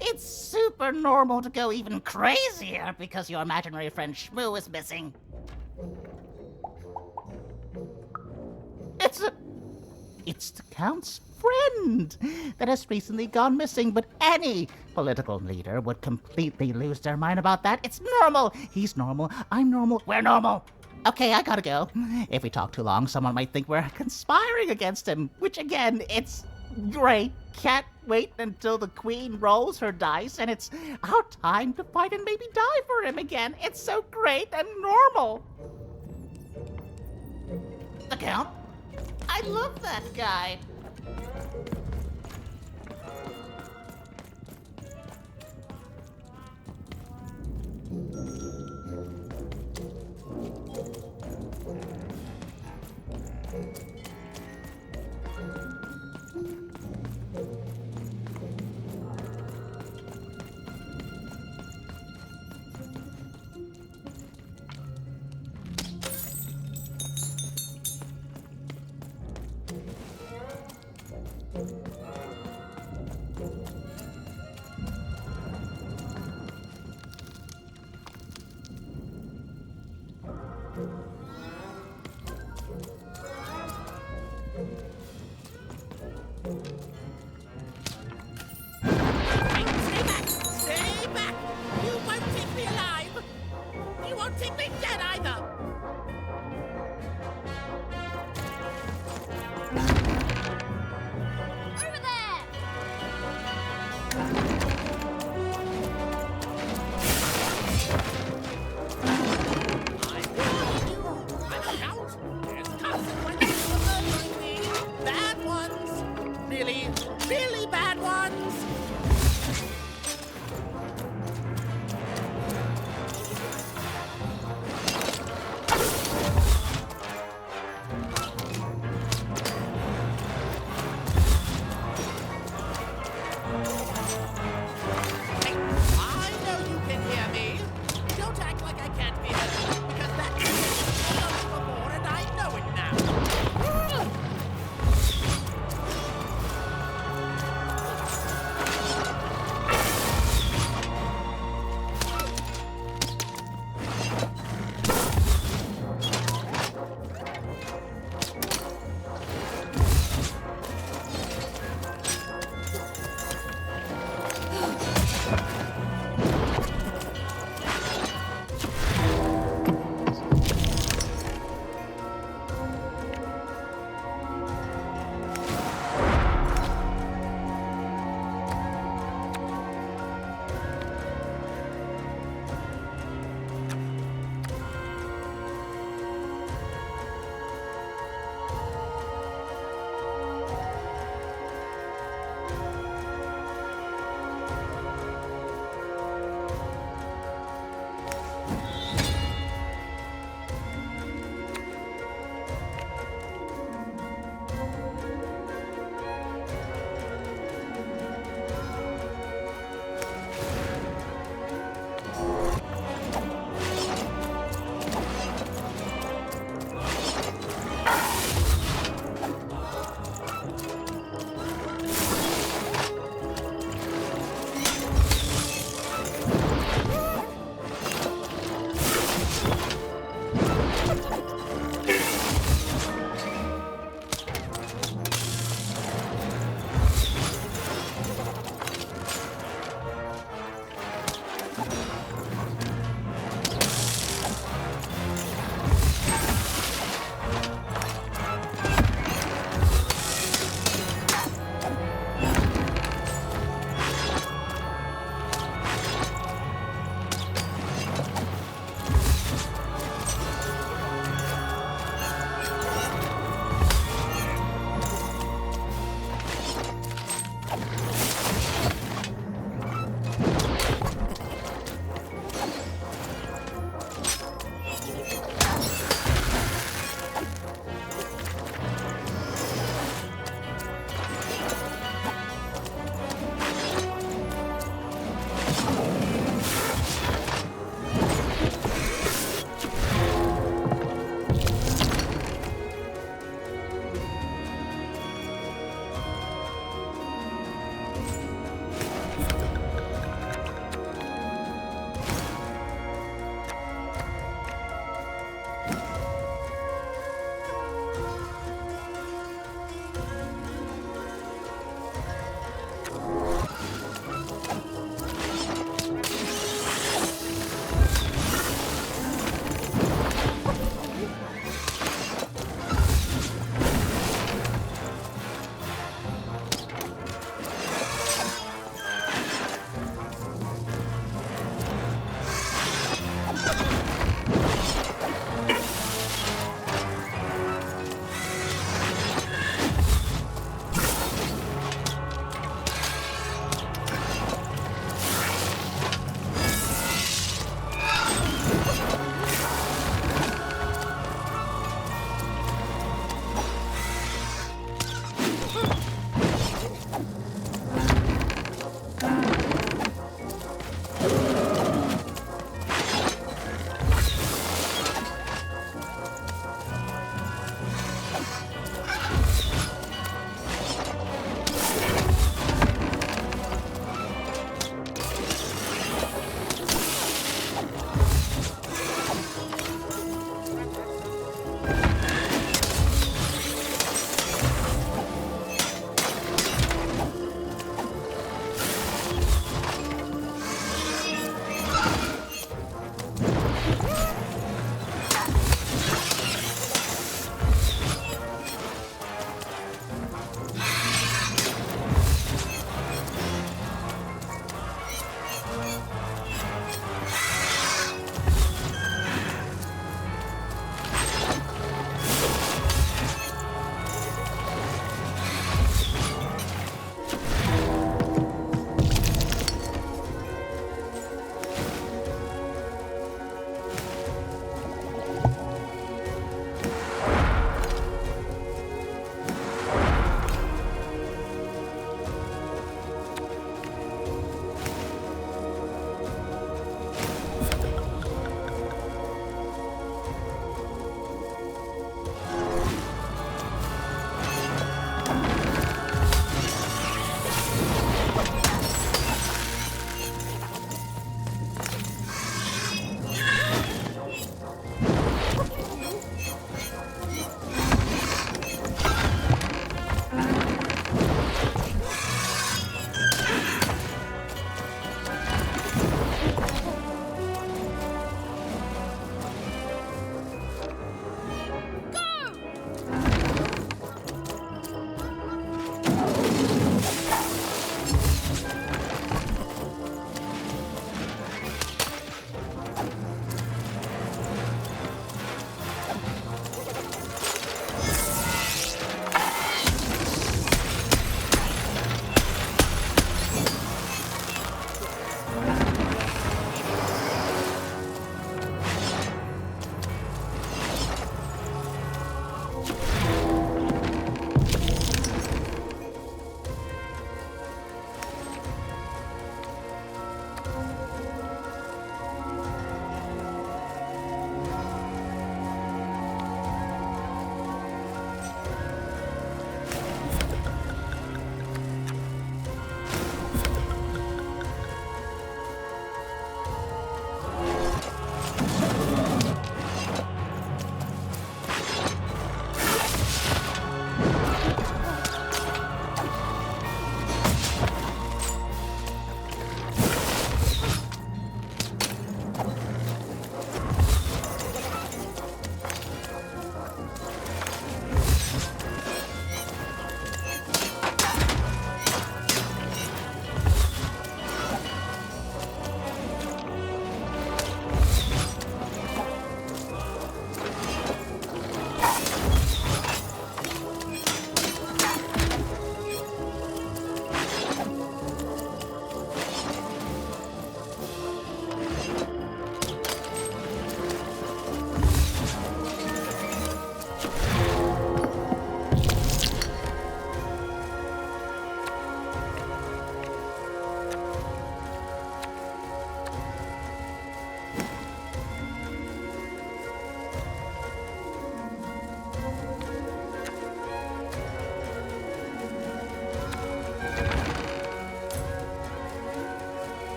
S22: It's super normal to go even crazier because your imaginary friend Shmoo is missing. It's the Count's friend that has recently gone missing, but any political leader would completely lose their mind about that. It's normal. He's normal. I'm normal. We're normal. Okay, I gotta go. If we talk too long, someone might think we're conspiring against him, which again, it's great. Can't wait until the Queen rolls her dice and it's our time to fight and maybe die for him again. It's so great and normal. The Count? I love that guy.
S19: Stay back! You won't take me alive! You won't take me dead either!
S14: Over there!
S19: Bad ones! Really, really bad ones!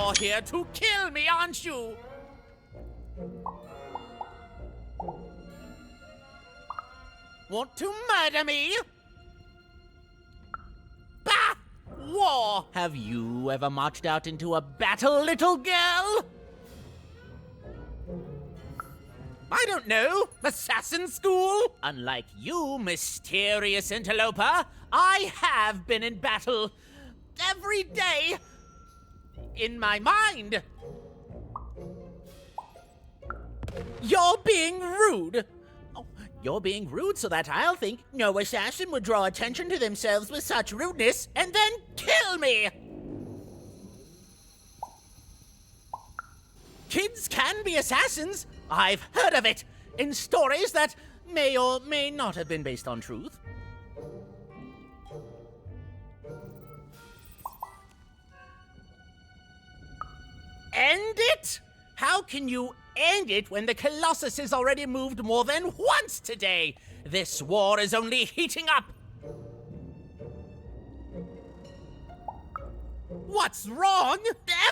S19: You're here to kill me, aren't you? Want to murder me? Bah! War! Have you ever marched out into a battle, little girl? I don't know. Assassin school? Unlike you, mysterious interloper, I have been in battle every day in my mind. You're being rude. Oh, you're being rude so that I'll think no assassin would draw attention to themselves with such rudeness and then kill me. Kids can be assassins. I've heard of it in stories that may or may not have been based on truth. End it? How can you end it when the Colossus has already moved more than once today? This war is only heating up. What's wrong?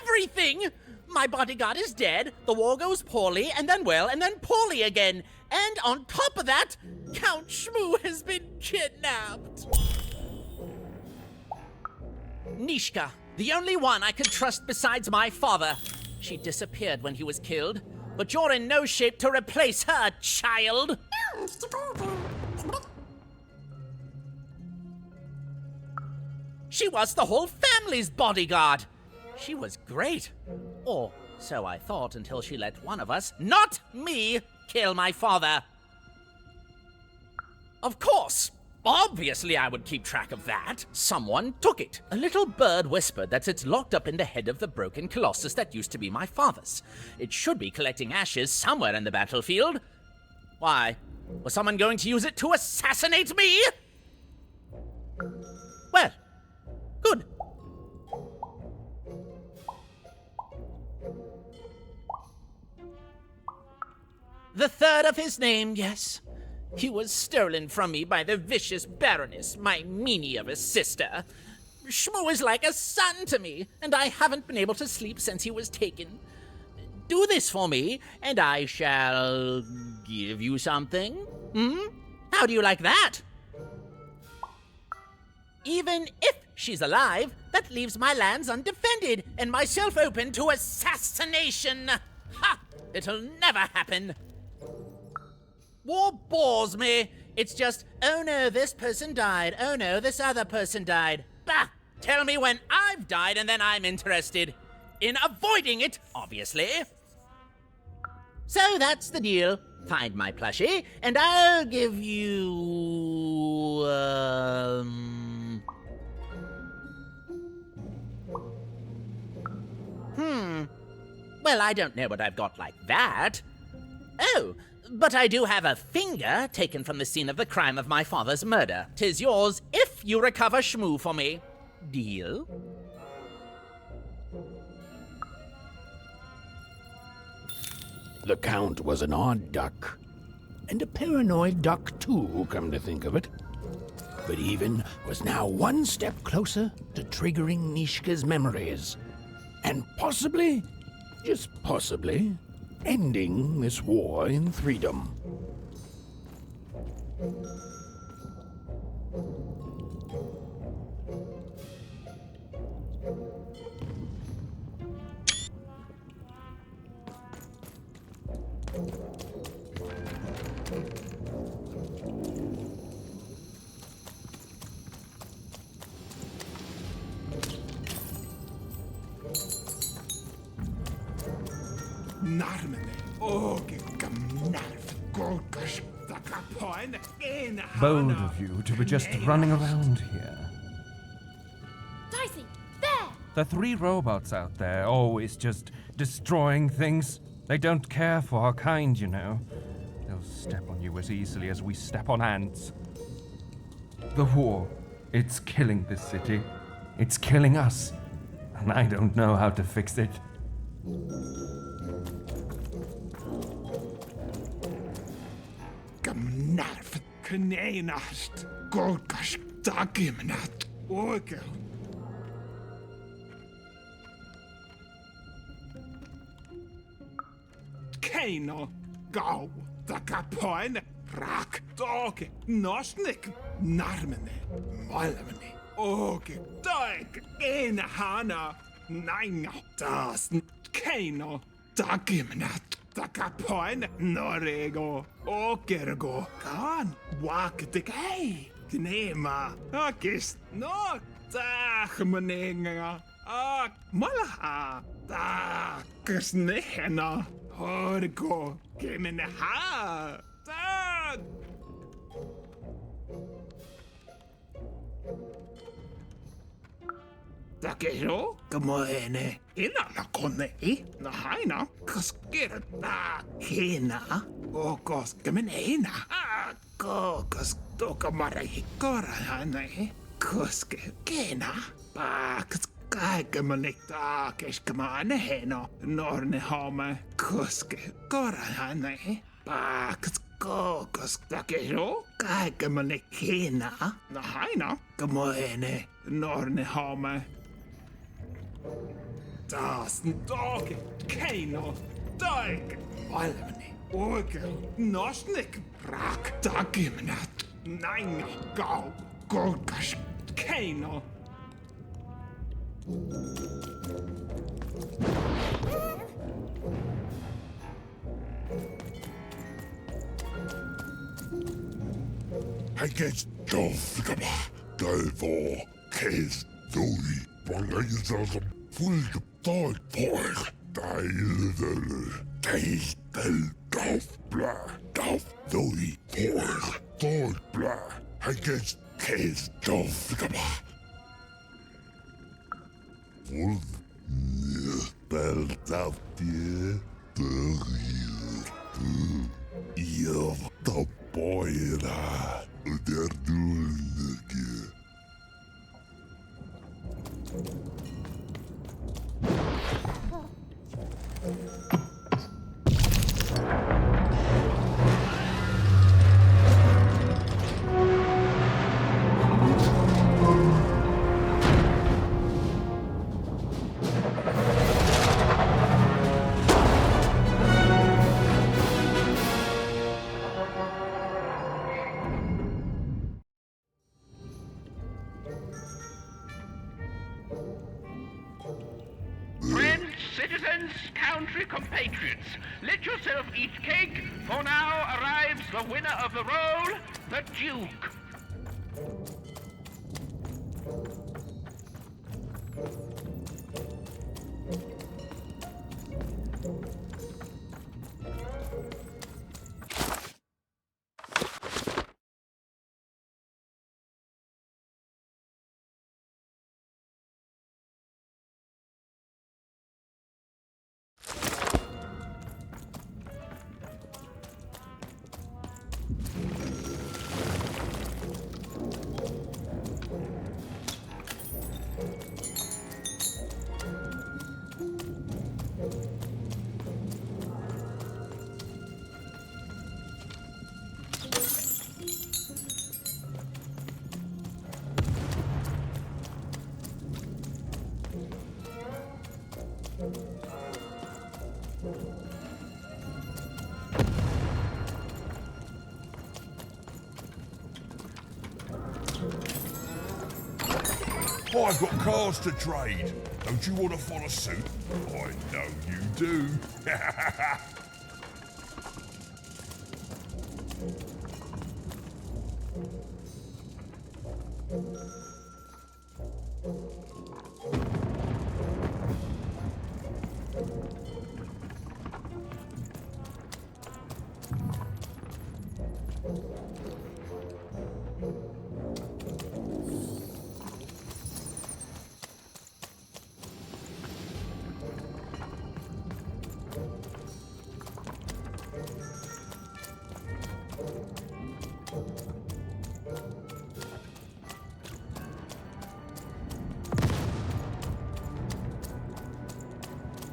S19: Everything! My bodyguard is dead, the war goes poorly, and then well, and then poorly again. And on top of that, Count Shmoo has been kidnapped. Nishka, the only one I could trust besides my father. She disappeared when he was killed, but you're in no shape to replace her, child. She was the whole family's bodyguard. She was great. Or so I thought until she let one of us, not me, kill my father. Of course. Obviously I would keep track of that. Someone took it. A little bird whispered that it's locked up in the head of the broken colossus that used to be my father's. It should be collecting ashes somewhere in the battlefield. Why? Was someone going to use it to assassinate me? Well, good. The third of his name, yes. He was stolen from me by the vicious Baroness, my meanie of a sister. Shmoo is like a son to me, and I haven't been able to sleep since he was taken. Do this for me, and I shall give you something. How do you like that? Even if she's alive, that leaves my lands undefended and myself open to assassination. Ha! It'll never happen. War bores me. It's just, oh no, this person died. Oh no, this other person died. Bah! Tell me when I've died and then I'm interested. In avoiding it, obviously. So that's the deal. Find my plushie, and I'll give you... Well, I don't know what I've got like that. Oh, but I do have a finger taken from the scene of the crime of my father's murder. 'Tis yours if you recover Shmoo for me. Deal?
S16: The Count was an odd duck. And a paranoid duck, too, come to think of it. But Even was now one step closer to triggering Nishka's memories. And possibly, just possibly, ending this war in Threedom.
S6: Bold of you to be just running around here.
S14: Dicey, there!
S6: The 3 robots out there, always just destroying things. They don't care for our kind, you know. They'll step on you as easily as we step on ants. The war, it's killing this city. It's killing us. And I don't know how to fix it.
S9: Keino, go, Takapoin, Rak, Dog, Nosnik, Narmene, Malamene, Oge, Dog, Hana, Nine, Das, Keino, Dagimnat, Takapoin, Norego, Ogergo, Kan, Wak the Gay, Gnema, Akis, no, Dachmaninga, Malaha, Daksnehena, Horgo, Giminaha, Dag. Takero, kamoene, ina na kone, na haina, kaskira da hina, o kos kaminena, kokos toka mara hikora hane, koske kena, pa kaskai kamanita keshkamane heno, norne home, koske kora hane, pa kokos takero, kai kamanekina, na haina, kamoene, norne home. Das Dog, Keino, Dog, Malmani, Orgel, Nosnik, Rak, Dagimnat, Nine, Go, Golgash, Keino.
S16: I get Dovgaba, Delvo, Kes, Doi, Bangayzam, Full Dog, Pork, Del, Dov, Blah, Dov, Doi, Pork, Dog, Blah, I get Kes, Dovgaba. Wolf, Belt out here, you're the boy, they're doing again.
S19: Friends, citizens, country compatriots, let yourself eat cake, for now arrives the winner of the role, the Duke.
S16: I've got cars to trade. Don't you want to follow suit? I know you do.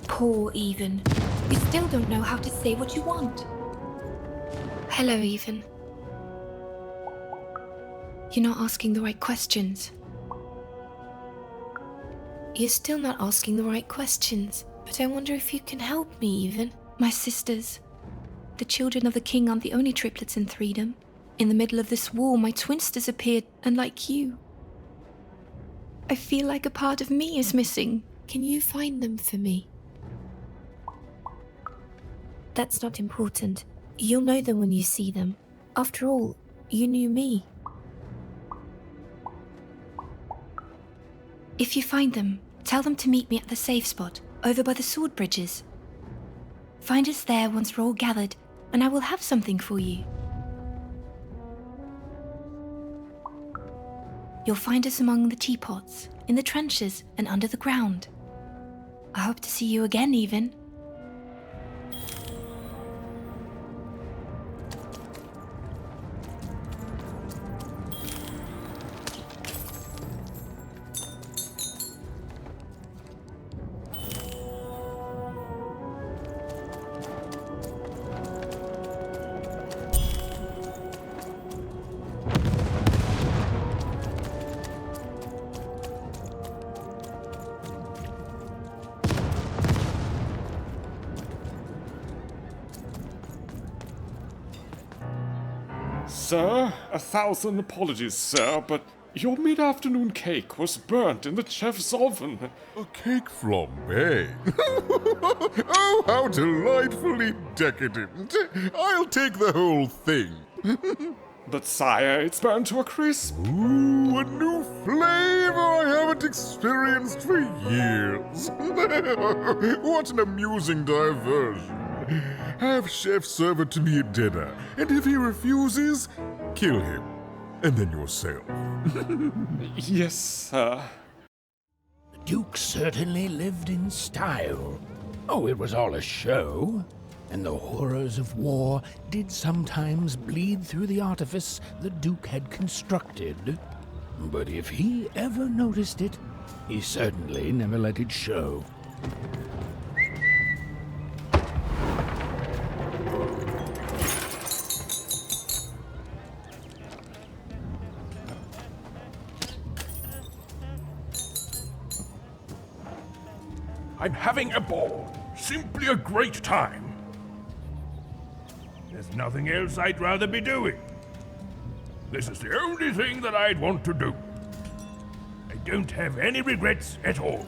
S10: Poor Even. You still don't know how to say what you want. Hello, Even. You're not asking the right questions. You're still not asking the right questions. But I wonder if you can help me, Even. My sisters. The children of the king aren't the only triplets in Threedom. In the middle of this war, my twins disappeared, and like you, I feel like a part of me is missing. Can you find them for me? That's not important. You'll know them when you see them. After all, you knew me. If you find them, tell them to meet me at the safe spot, over by the sword bridges. Find us there once we're all gathered, and I will have something for you. You'll find us among the teapots, in the trenches, and under the ground. I hope to see you again, even.
S13: Sir, 1,000 apologies, sir, but your mid-afternoon cake was burnt in the chef's oven.
S15: A cake flambe? Oh, how delightfully decadent. I'll take the whole thing.
S13: But sire, it's burned to a crisp.
S15: Ooh, a new flavor I haven't experienced for years. What an amusing diversion. Have Chef serve it to me at dinner, and if he refuses, kill him. And then yourself.
S13: Yes, sir.
S16: The Duke certainly lived in style. Oh, it was all a show. And the horrors of war did sometimes bleed through the artifice the Duke had constructed. But if he ever noticed it, he certainly never let it show.
S5: I'm having a ball. Simply a great time. There's nothing else I'd rather be doing. This is the only thing that I'd want to do. I don't have any regrets at all.